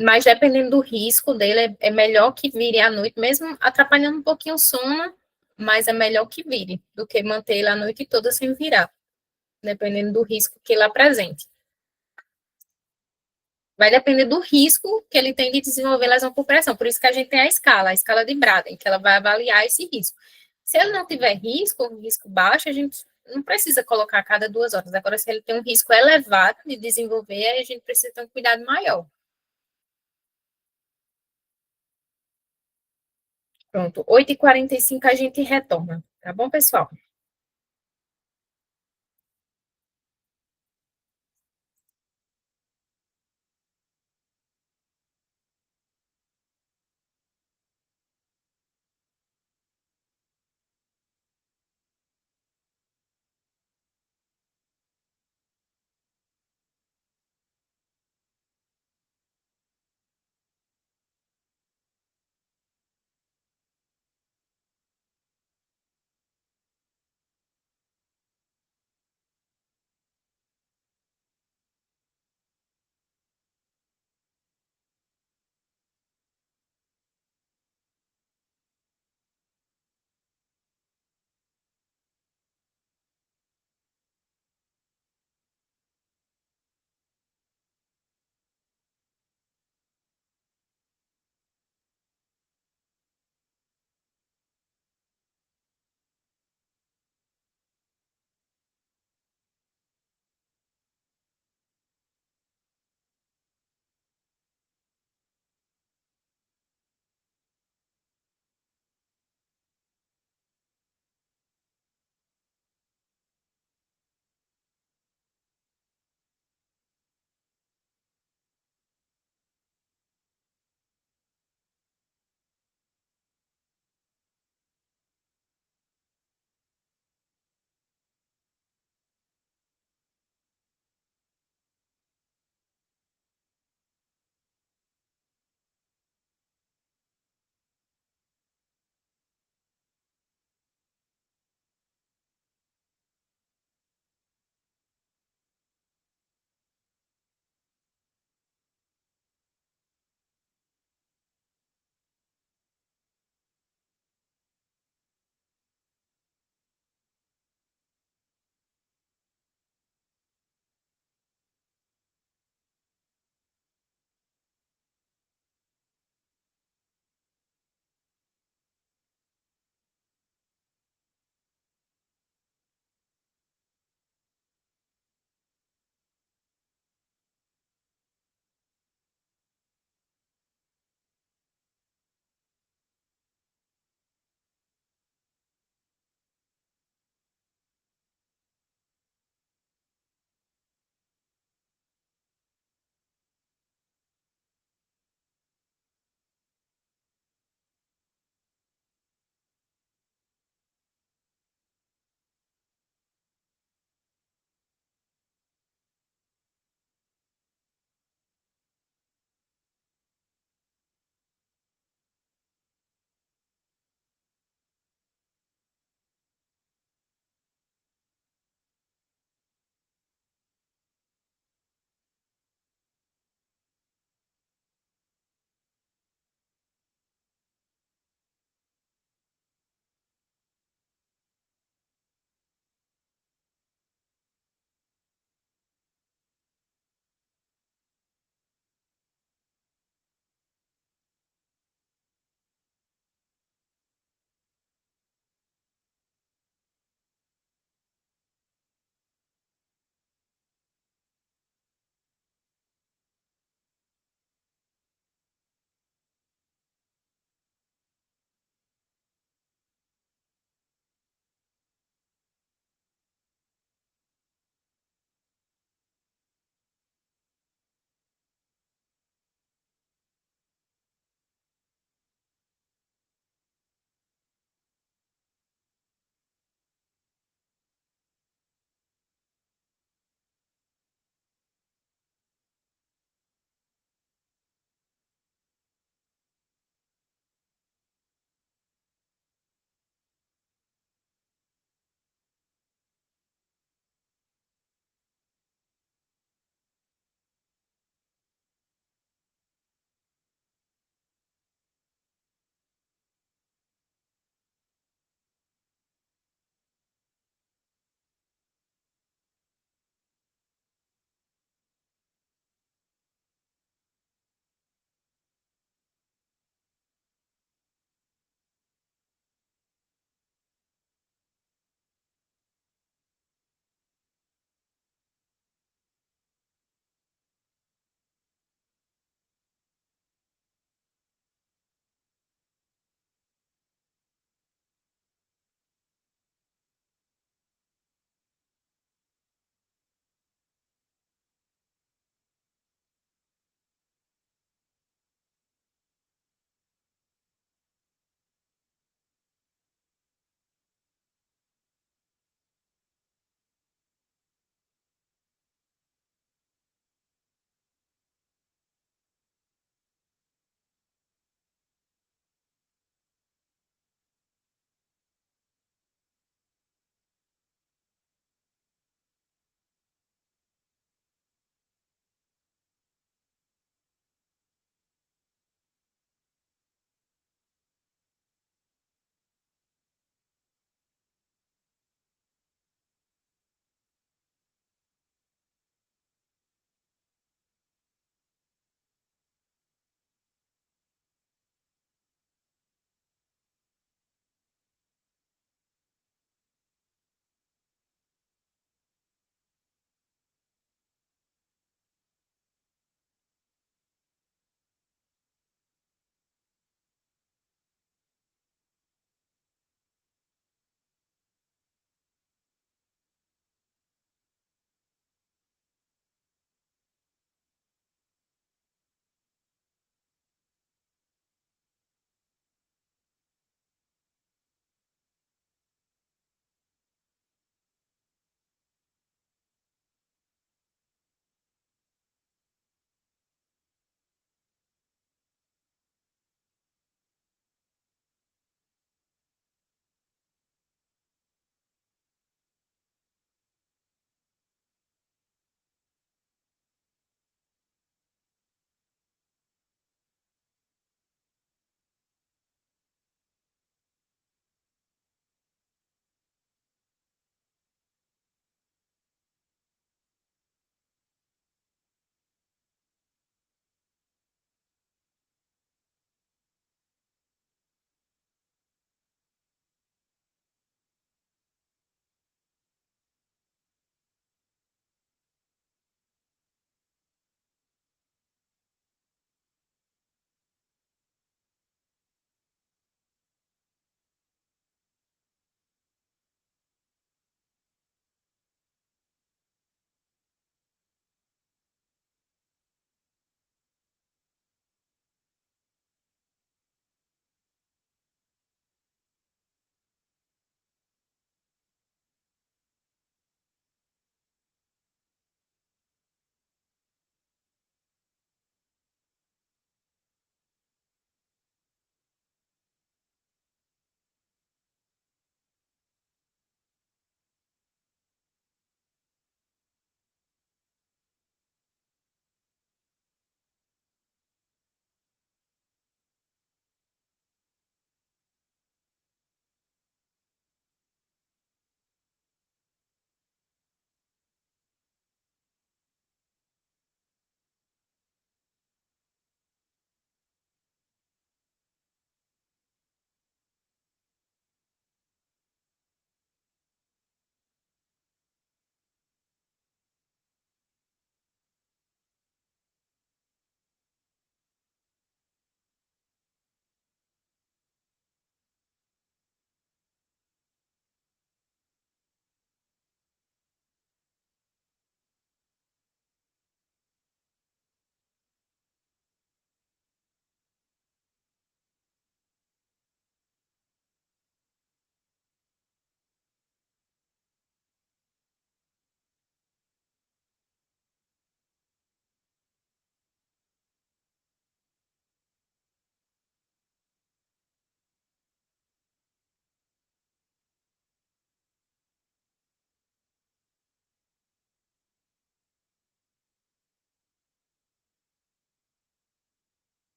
Mas dependendo do risco dele, é melhor que vire à noite, mesmo atrapalhando um pouquinho o sono, mas é melhor que vire do que manter ele a noite toda sem virar, dependendo do risco que ele apresente. Vai depender do risco que ele tem de desenvolver lesão por pressão. Por isso que a gente tem a escala de Braden, que ela vai avaliar esse risco. Se ele não tiver risco, um risco baixo, a gente não precisa colocar a cada 2 horas. Agora, se ele tem um risco elevado de desenvolver, aí a gente precisa ter um cuidado maior. Pronto, 8h45 a gente retorna. Tá bom, pessoal?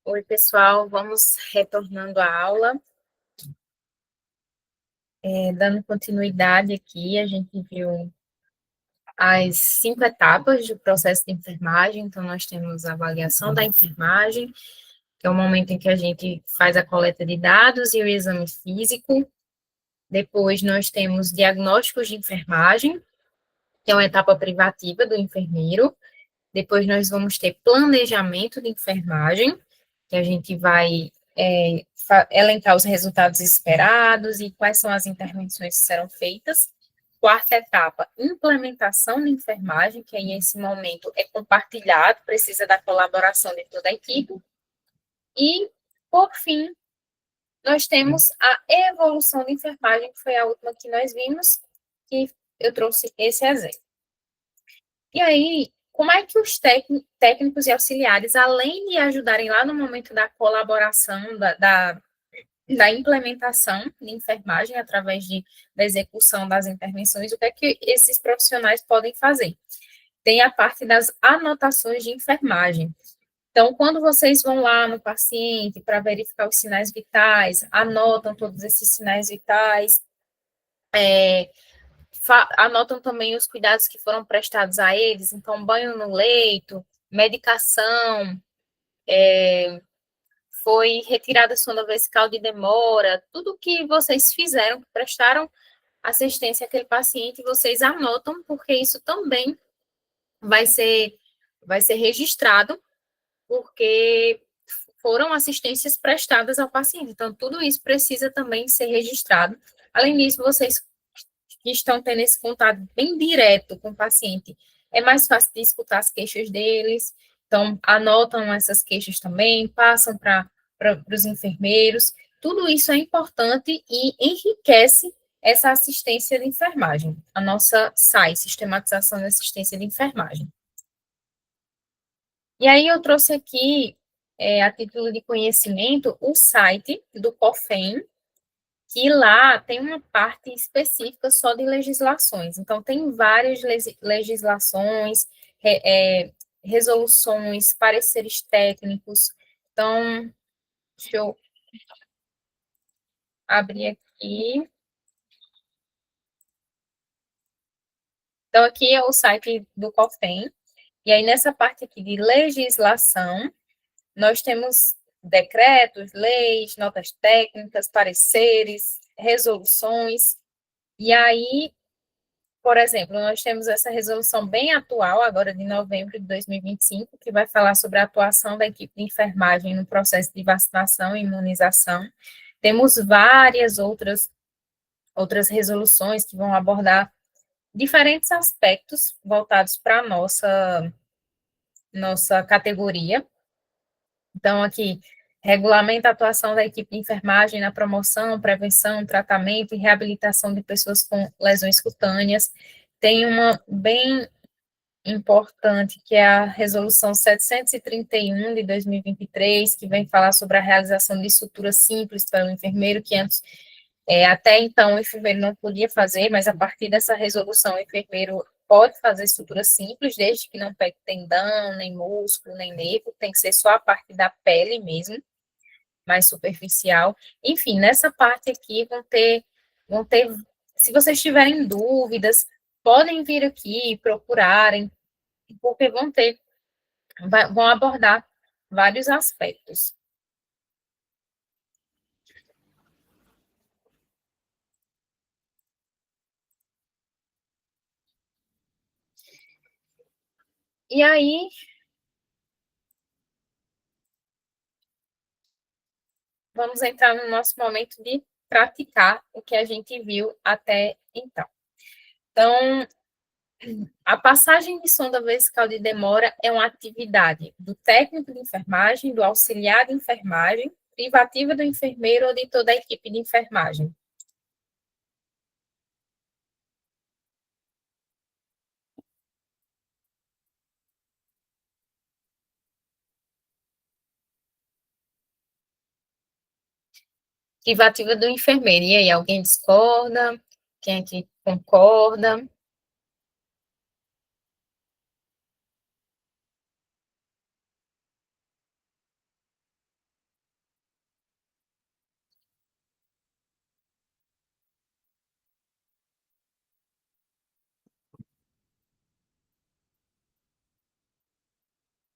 Oi, pessoal, vamos retornando à aula. Dando continuidade aqui, a gente viu as 5 etapas do processo de enfermagem. Então, nós temos a avaliação da enfermagem, que é o momento em que a gente faz a coleta de dados e o exame físico. Depois, nós temos diagnósticos de enfermagem, que é uma etapa privativa do enfermeiro. Depois, nós vamos ter planejamento de enfermagem, que a gente vai elencar os resultados esperados e quais são as intervenções que serão feitas. Quarta etapa, implementação de enfermagem, que aí esse momento é compartilhado, precisa da colaboração de toda a equipe. E, por fim, nós temos a evolução de enfermagem, que foi a última que nós vimos, que eu trouxe esse exemplo. E aí, como é que os técnicos e auxiliares, além de ajudarem lá no momento da colaboração, da implementação de enfermagem através da execução das intervenções, o que é que esses profissionais podem fazer? Tem a parte das anotações de enfermagem. Então, quando vocês vão lá no paciente para verificar os sinais vitais, anotam todos esses sinais vitais, anotam também os cuidados que foram prestados a eles, então, banho no leito, medicação, foi retirada a sonda vesical de demora, tudo que vocês fizeram, que prestaram assistência àquele paciente, vocês anotam, porque isso também vai ser, vai ser registrado, porque foram assistências prestadas ao paciente. Então, tudo isso precisa também ser registrado. Além disso, vocês que estão tendo esse contato bem direto com o paciente, é mais fácil de escutar as queixas deles. Então, anotam essas queixas também, passam para os enfermeiros. Tudo isso é importante e enriquece essa assistência de enfermagem, a nossa SAI, Sistematização de Assistência de Enfermagem. E aí eu trouxe aqui, a título de conhecimento, o site do COFEM, que lá tem uma parte específica só de legislações. Então, tem várias legislações, resoluções, pareceres técnicos. Então, deixa eu abrir aqui. Então, aqui é o site do COFEM. E aí, nessa parte aqui de legislação, nós temos decretos, leis, notas técnicas, pareceres, resoluções. E aí, por exemplo, nós temos essa resolução bem atual, agora de novembro de 2025, que vai falar sobre a atuação da equipe de enfermagem no processo de vacinação e imunização. Temos várias outras resoluções que vão abordar diferentes aspectos voltados para a nossa categoria. Então, aqui, regulamenta a atuação da equipe de enfermagem na promoção, prevenção, tratamento e reabilitação de pessoas com lesões cutâneas. Tem uma bem importante, que é a Resolução 731 de 2023, que vem falar sobre a realização de sutura simples para o enfermeiro, que antes, até então, o enfermeiro não podia fazer, mas a partir dessa resolução, o enfermeiro pode fazer sutura simples, desde que não pegue tendão, nem músculo, nem nervo, tem que ser só a parte da pele mesmo, mais superficial. Enfim, nessa parte aqui vão ter, se vocês tiverem dúvidas, podem vir aqui, procurarem, porque vão abordar vários aspectos. E aí, vamos entrar no nosso momento de praticar o que a gente viu até então. Então, a passagem de sonda vesical de demora é uma atividade do técnico de enfermagem, do auxiliar de enfermagem, privativa do enfermeiro ou de toda a equipe de enfermagem. Privativa do enfermeiro. E aí, alguém discorda? Quem é que concorda?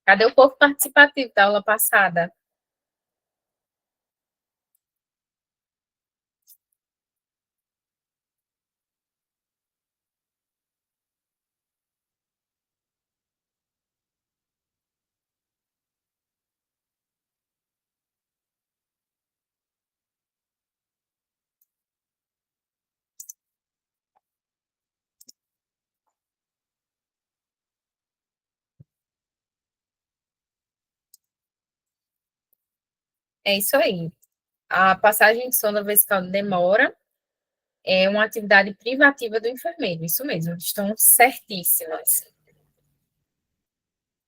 Cadê o povo participativo da aula passada? É isso aí. A passagem de sonda vesical de demora é uma atividade privativa do enfermeiro. Isso mesmo, estão certíssimas.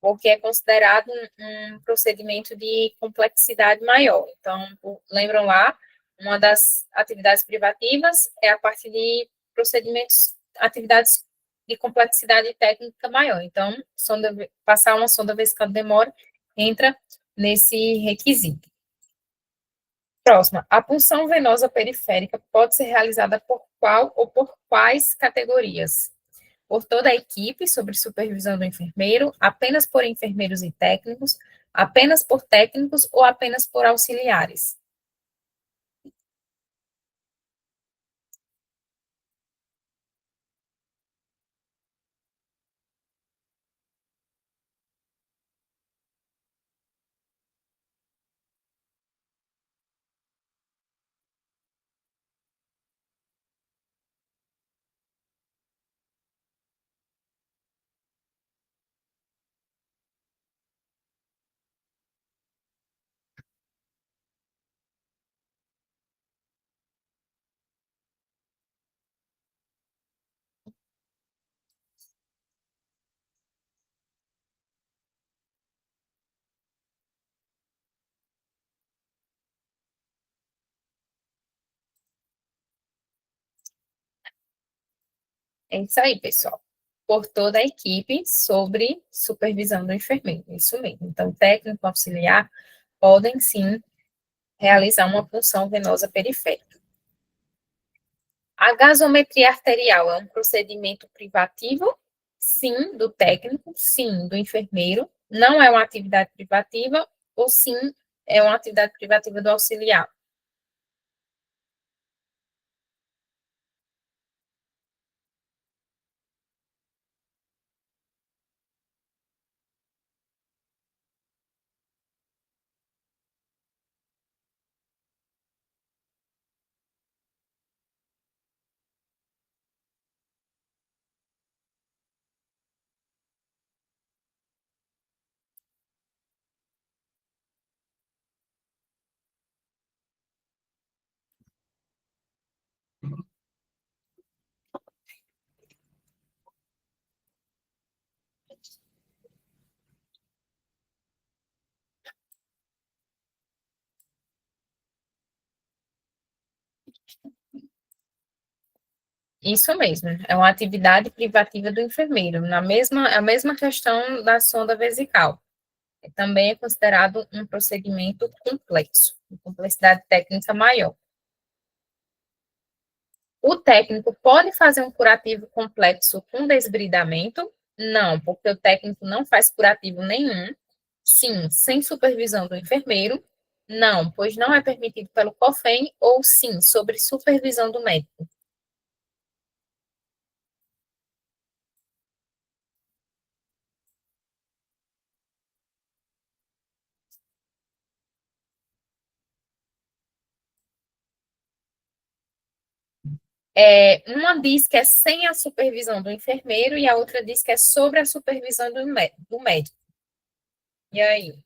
Porque é considerado um procedimento de complexidade maior. Então, lembram lá, uma das atividades privativas é a parte de procedimentos, atividades de complexidade técnica maior. Então, passar uma sonda vesical de demora entra nesse requisito. Próxima, a punção venosa periférica pode ser realizada por qual ou por quais categorias? Por toda a equipe, sob supervisão do enfermeiro, apenas por enfermeiros e técnicos, apenas por técnicos ou apenas por auxiliares. É isso aí, pessoal. Por toda a equipe, sobre supervisão do enfermeiro. Isso mesmo. Então, técnico, auxiliar, podem sim realizar uma punção venosa periférica. A gasometria arterial é um procedimento privativo? Sim, do técnico, sim, do enfermeiro. Não é uma atividade privativa, ou sim, é uma atividade privativa do auxiliar. Isso mesmo, é uma atividade privativa do enfermeiro, a mesma questão da sonda vesical. Também é considerado um procedimento complexo, de complexidade técnica maior. O técnico pode fazer um curativo complexo com desbridamento? Não, porque o técnico não faz curativo nenhum. Sim, sem supervisão do enfermeiro? Não, pois não é permitido pelo COFEN, ou sim, sobre supervisão do médico. Uma diz que é sem a supervisão do enfermeiro e a outra diz que é sobre a supervisão do médico. E aí?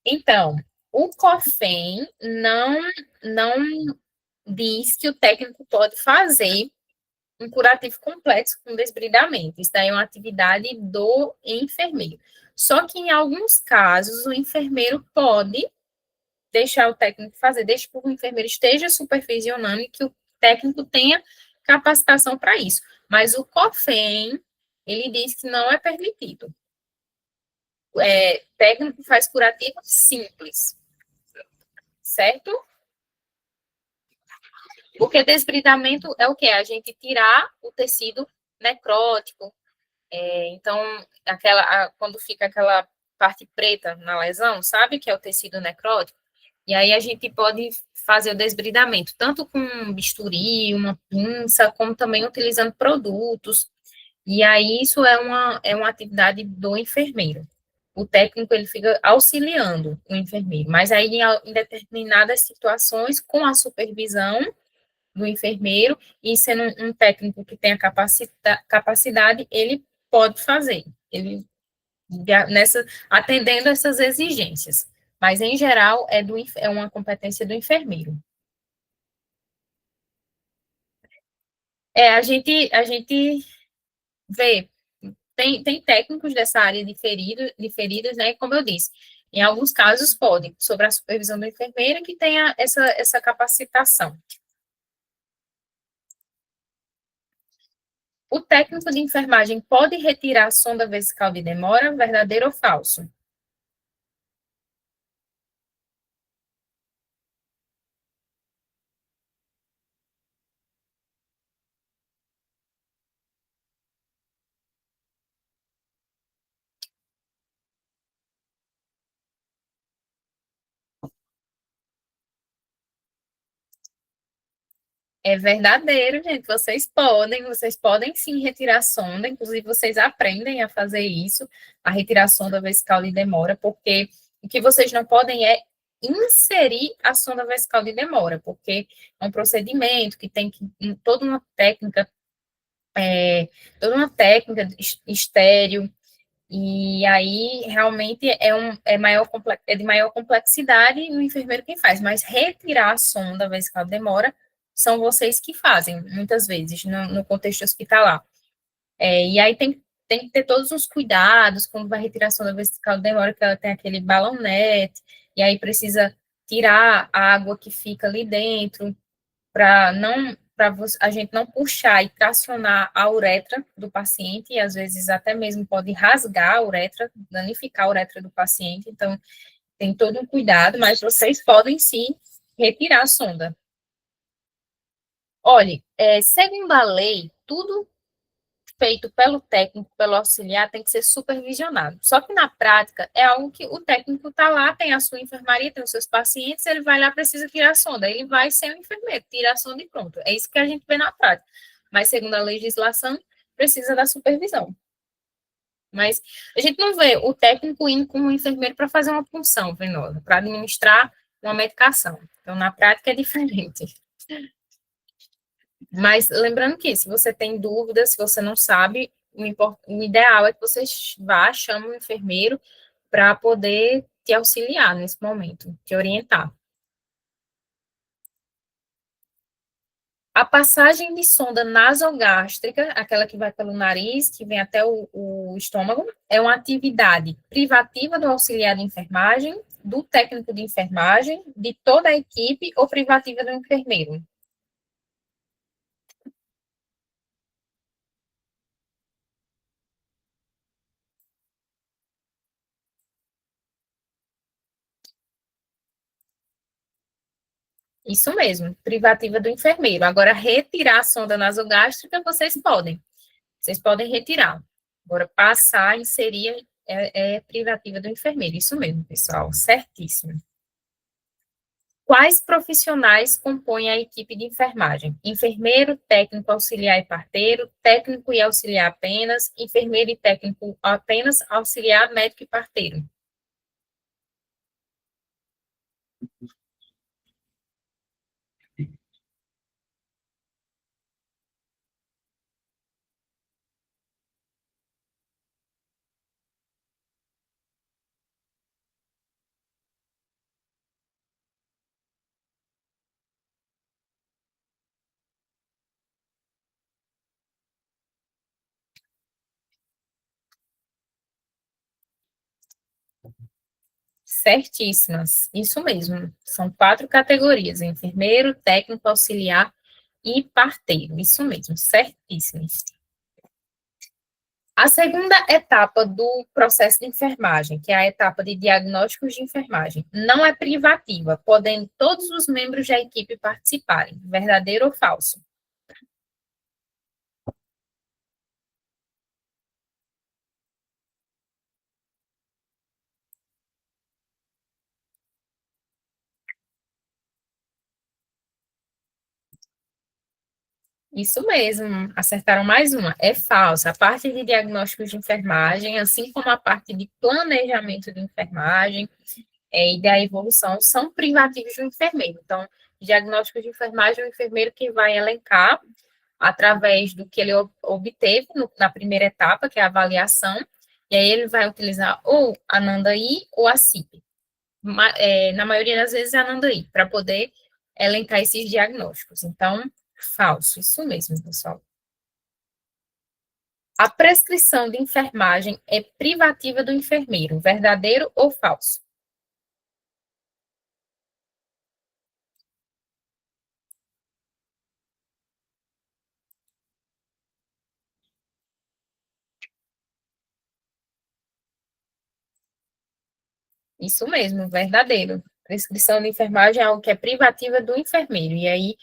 Então, o COFEN não diz que o técnico pode fazer um curativo complexo com desbridamento. Isso daí é uma atividade do enfermeiro. Só que em alguns casos o enfermeiro pode deixar o técnico fazer, desde que o enfermeiro esteja supervisionando e que o técnico tenha capacitação para isso. Mas o COFEN, ele diz que não é permitido. técnico faz curativo simples, certo? Porque desbridamento é o quê? A gente tirar o tecido necrótico. Então, quando fica aquela parte preta na lesão, sabe? Que é o tecido necrótico. E aí a gente pode fazer o desbridamento, tanto com um bisturi, uma pinça, como também utilizando produtos. E aí isso é uma atividade do enfermeiro. O técnico, ele fica auxiliando o enfermeiro, mas aí em determinadas situações, com a supervisão do enfermeiro, e sendo um técnico que tem a capacidade, ele pode fazer, ele atendendo essas exigências. Mas, em geral, é uma competência do enfermeiro. A gente vê, tem técnicos dessa área de feridas, né? Como eu disse, em alguns casos pode, sobre a supervisão do enfermeiro, que tenha essa capacitação. O técnico de enfermagem pode retirar a sonda vesical de demora, verdadeiro ou falso? É verdadeiro, gente. Vocês podem sim retirar a sonda, inclusive vocês aprendem a fazer isso, a retirar a sonda vesical de demora, porque o que vocês não podem é inserir a sonda vesical de demora, porque é um procedimento que tem toda uma técnica estéreo, e aí realmente é de maior complexidade e o enfermeiro quem faz, mas retirar a sonda vesical de demora são vocês que fazem, muitas vezes, no contexto hospitalar. E aí tem que ter todos os cuidados quando vai retirar a sonda vesical de demora, que ela tem aquele balonete, e aí precisa tirar a água que fica ali dentro, para a gente não puxar e tracionar a uretra do paciente, e às vezes até mesmo pode rasgar a uretra, danificar a uretra do paciente, então tem todo um cuidado, mas vocês podem sim retirar a sonda. Olhe, segundo a lei, tudo feito pelo técnico, pelo auxiliar, tem que ser supervisionado. Só que na prática é algo que o técnico está lá, tem a sua enfermaria, tem os seus pacientes, ele vai lá, precisa tirar a sonda, ele vai ser um enfermeiro, tira a sonda e pronto. É isso que a gente vê na prática. Mas segundo a legislação, precisa da supervisão. Mas a gente não vê o técnico indo com o enfermeiro para fazer uma punção venosa, para administrar uma medicação. Então, na prática é diferente. Mas lembrando que, se você tem dúvidas, se você não sabe, o ideal é que você vá, chame um enfermeiro para poder te auxiliar nesse momento, te orientar. A passagem de sonda nasogástrica, aquela que vai pelo nariz, que vem até o estômago, é uma atividade privativa do auxiliar de enfermagem, do técnico de enfermagem, de toda a equipe ou privativa do enfermeiro. Isso mesmo, privativa do enfermeiro. Agora, retirar a sonda nasogástrica, vocês podem retirar. Agora, passar, inserir, é privativa do enfermeiro. Isso mesmo, pessoal, certíssimo. Quais profissionais compõem a equipe de enfermagem? Enfermeiro, técnico, auxiliar e parteiro, técnico e auxiliar apenas, enfermeiro e técnico apenas, auxiliar, médico e parteiro. Certíssimas, isso mesmo. São 4 categorias: enfermeiro, técnico, auxiliar e parteiro. Isso mesmo, certíssimos. A segunda etapa do processo de enfermagem, que é a etapa de diagnósticos de enfermagem, não é privativa, podendo todos os membros da equipe participarem, verdadeiro ou falso? Isso mesmo, acertaram mais uma. É falsa. A parte de diagnósticos de enfermagem, assim como a parte de planejamento de enfermagem e da evolução, são privativos do enfermeiro. Então, diagnósticos de enfermagem, o enfermeiro que vai elencar através do que ele obteve na primeira etapa, que é a avaliação, e aí ele vai utilizar ou a NANDAI ou a CIP. Na maioria das vezes é a NANDAI, para poder elencar esses diagnósticos. Então, falso, isso mesmo, pessoal. A prescrição de enfermagem é privativa do enfermeiro, verdadeiro ou falso? Isso mesmo, verdadeiro. Prescrição de enfermagem é algo que é privativa do enfermeiro. E aí,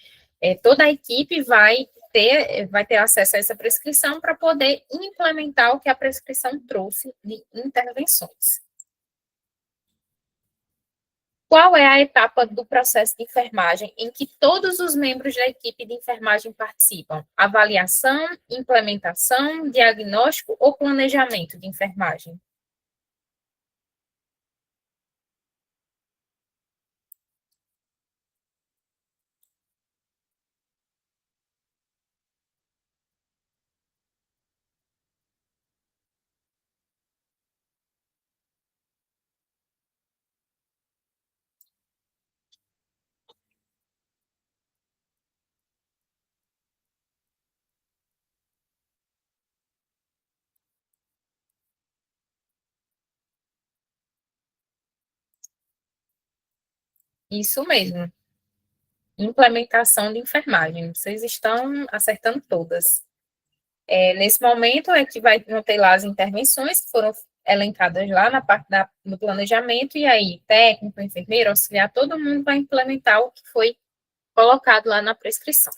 toda a equipe vai ter acesso a essa prescrição para poder implementar o que a prescrição trouxe de intervenções. Qual é a etapa do processo de enfermagem em que todos os membros da equipe de enfermagem participam? Avaliação, implementação, diagnóstico ou planejamento de enfermagem? Isso mesmo, implementação de enfermagem. Vocês estão acertando todas. Nesse momento é que vão ter lá as intervenções que foram elencadas lá na parte do planejamento, e aí técnico, enfermeiro, auxiliar, todo mundo vai implementar o que foi colocado lá na prescrição.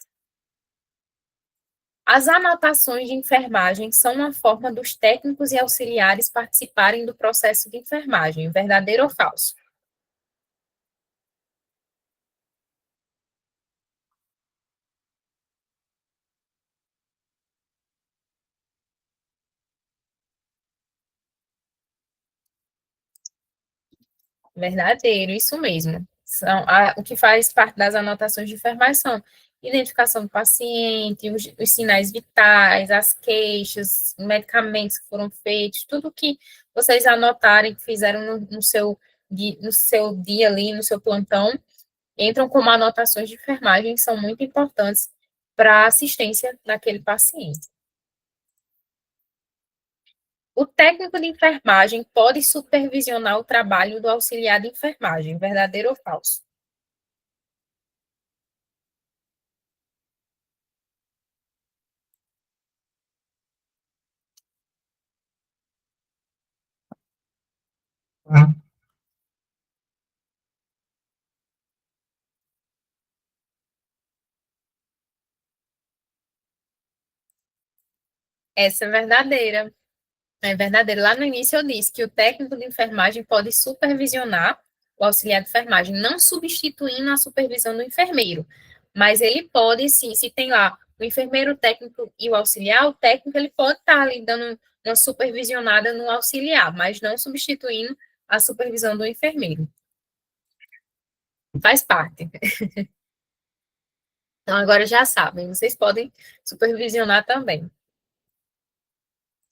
As anotações de enfermagem são uma forma dos técnicos e auxiliares participarem do processo de enfermagem, verdadeiro ou falso? Verdadeiro, isso mesmo. O que faz parte das anotações de enfermagem são identificação do paciente, os sinais vitais, as queixas, medicamentos que foram feitos, tudo que vocês anotarem, que fizeram no seu dia ali, no seu plantão, entram como anotações de enfermagem, são muito importantes para a assistência daquele paciente. O técnico de enfermagem pode supervisionar o trabalho do auxiliar de enfermagem, verdadeiro ou falso? Essa é verdadeira. É verdadeiro. Lá no início eu disse que o técnico de enfermagem pode supervisionar o auxiliar de enfermagem, não substituindo a supervisão do enfermeiro, mas ele pode sim, se tem lá o enfermeiro, o técnico e o auxiliar, o técnico ele pode estar ali dando uma supervisionada no auxiliar, mas não substituindo a supervisão do enfermeiro. Faz parte. Então agora já sabem, vocês podem supervisionar também.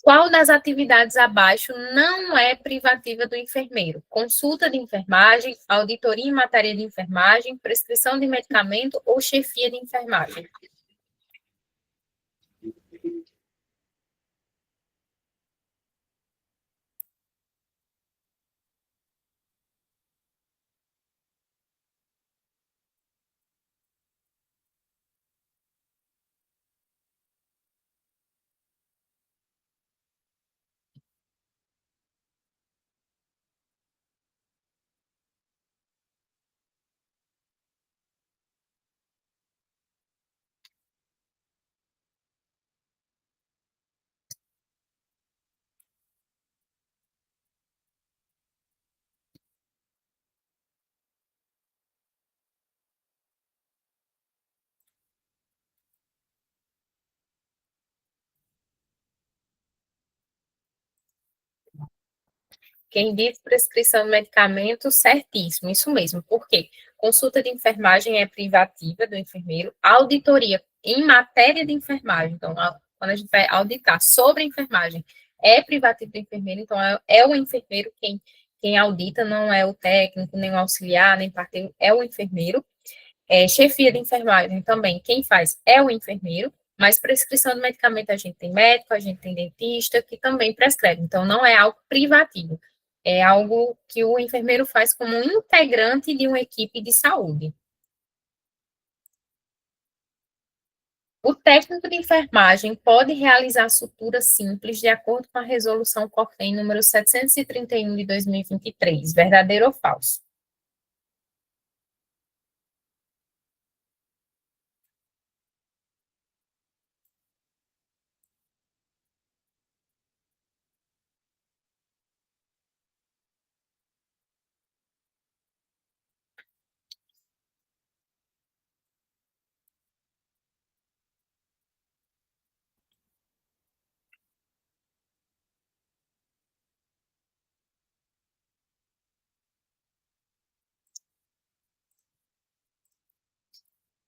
Qual das atividades abaixo não é privativa do enfermeiro? Consulta de enfermagem, auditoria em matéria de enfermagem, prescrição de medicamento ou chefia de enfermagem? Quem diz prescrição de medicamento, certíssimo, isso mesmo. Por quê? Consulta de enfermagem é privativa do enfermeiro, auditoria em matéria de enfermagem, então, quando a gente vai auditar sobre a enfermagem, é privativo do enfermeiro, então é o enfermeiro quem audita, não é o técnico, nem o auxiliar, nem parteiro, é o enfermeiro. Chefia de enfermagem também, quem faz é o enfermeiro, mas prescrição de medicamento a gente tem médico, a gente tem dentista, que também prescreve. Então, não é algo privativo, é algo que o enfermeiro faz como um integrante de uma equipe de saúde. O técnico de enfermagem pode realizar sutura simples de acordo com a resolução COFEN número 731 de 2023, verdadeiro ou falso?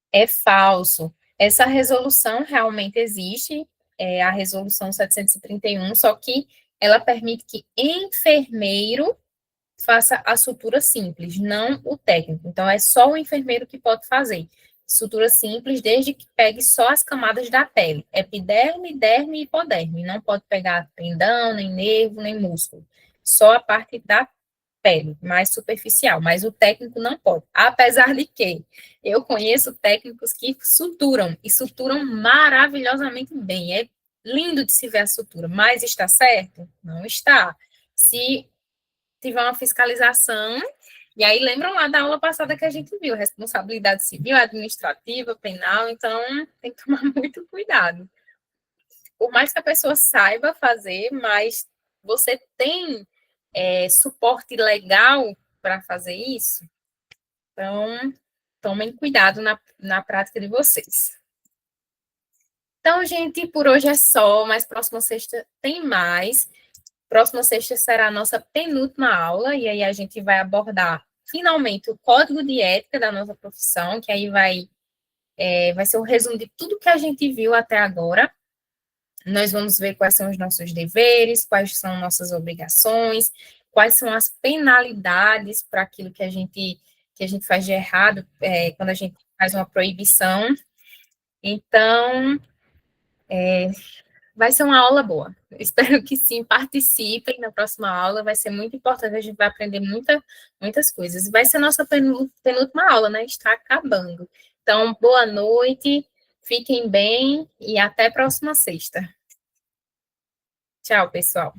É falso. Essa resolução realmente existe, é a resolução 731, só que ela permite que enfermeiro faça a sutura simples, não o técnico. Então, é só o enfermeiro que pode fazer. Sutura simples, desde que pegue só as camadas da pele, epiderme, derme e hipoderme. Não pode pegar tendão, nem nervo, nem músculo. Só a parte da pele, mais superficial, mas o técnico não pode. Apesar de que eu conheço técnicos que suturam, e suturam maravilhosamente bem. É lindo de se ver a sutura, mas está certo? Não está. Se tiver uma fiscalização, e aí lembram lá da aula passada que a gente viu, responsabilidade civil, administrativa, penal, então tem que tomar muito cuidado. Por mais que a pessoa saiba fazer, mas você tem suporte legal para fazer isso? Então, tomem cuidado na prática de vocês. Então, gente, por hoje é só, mas próxima sexta tem mais. Próxima sexta será a nossa penúltima aula, e aí a gente vai abordar finalmente o código de ética da nossa profissão, que aí vai ser um resumo de tudo que a gente viu até agora. Nós vamos ver quais são os nossos deveres, quais são nossas obrigações, quais são as penalidades para aquilo que a gente faz de errado, quando a gente faz uma proibição. Então, vai ser uma aula boa. Eu espero que sim, participem na próxima aula, vai ser muito importante, a gente vai aprender muitas coisas. Vai ser a nossa penúltima aula, né? Está acabando. Então, boa noite, fiquem bem e até a próxima sexta. Tchau, pessoal.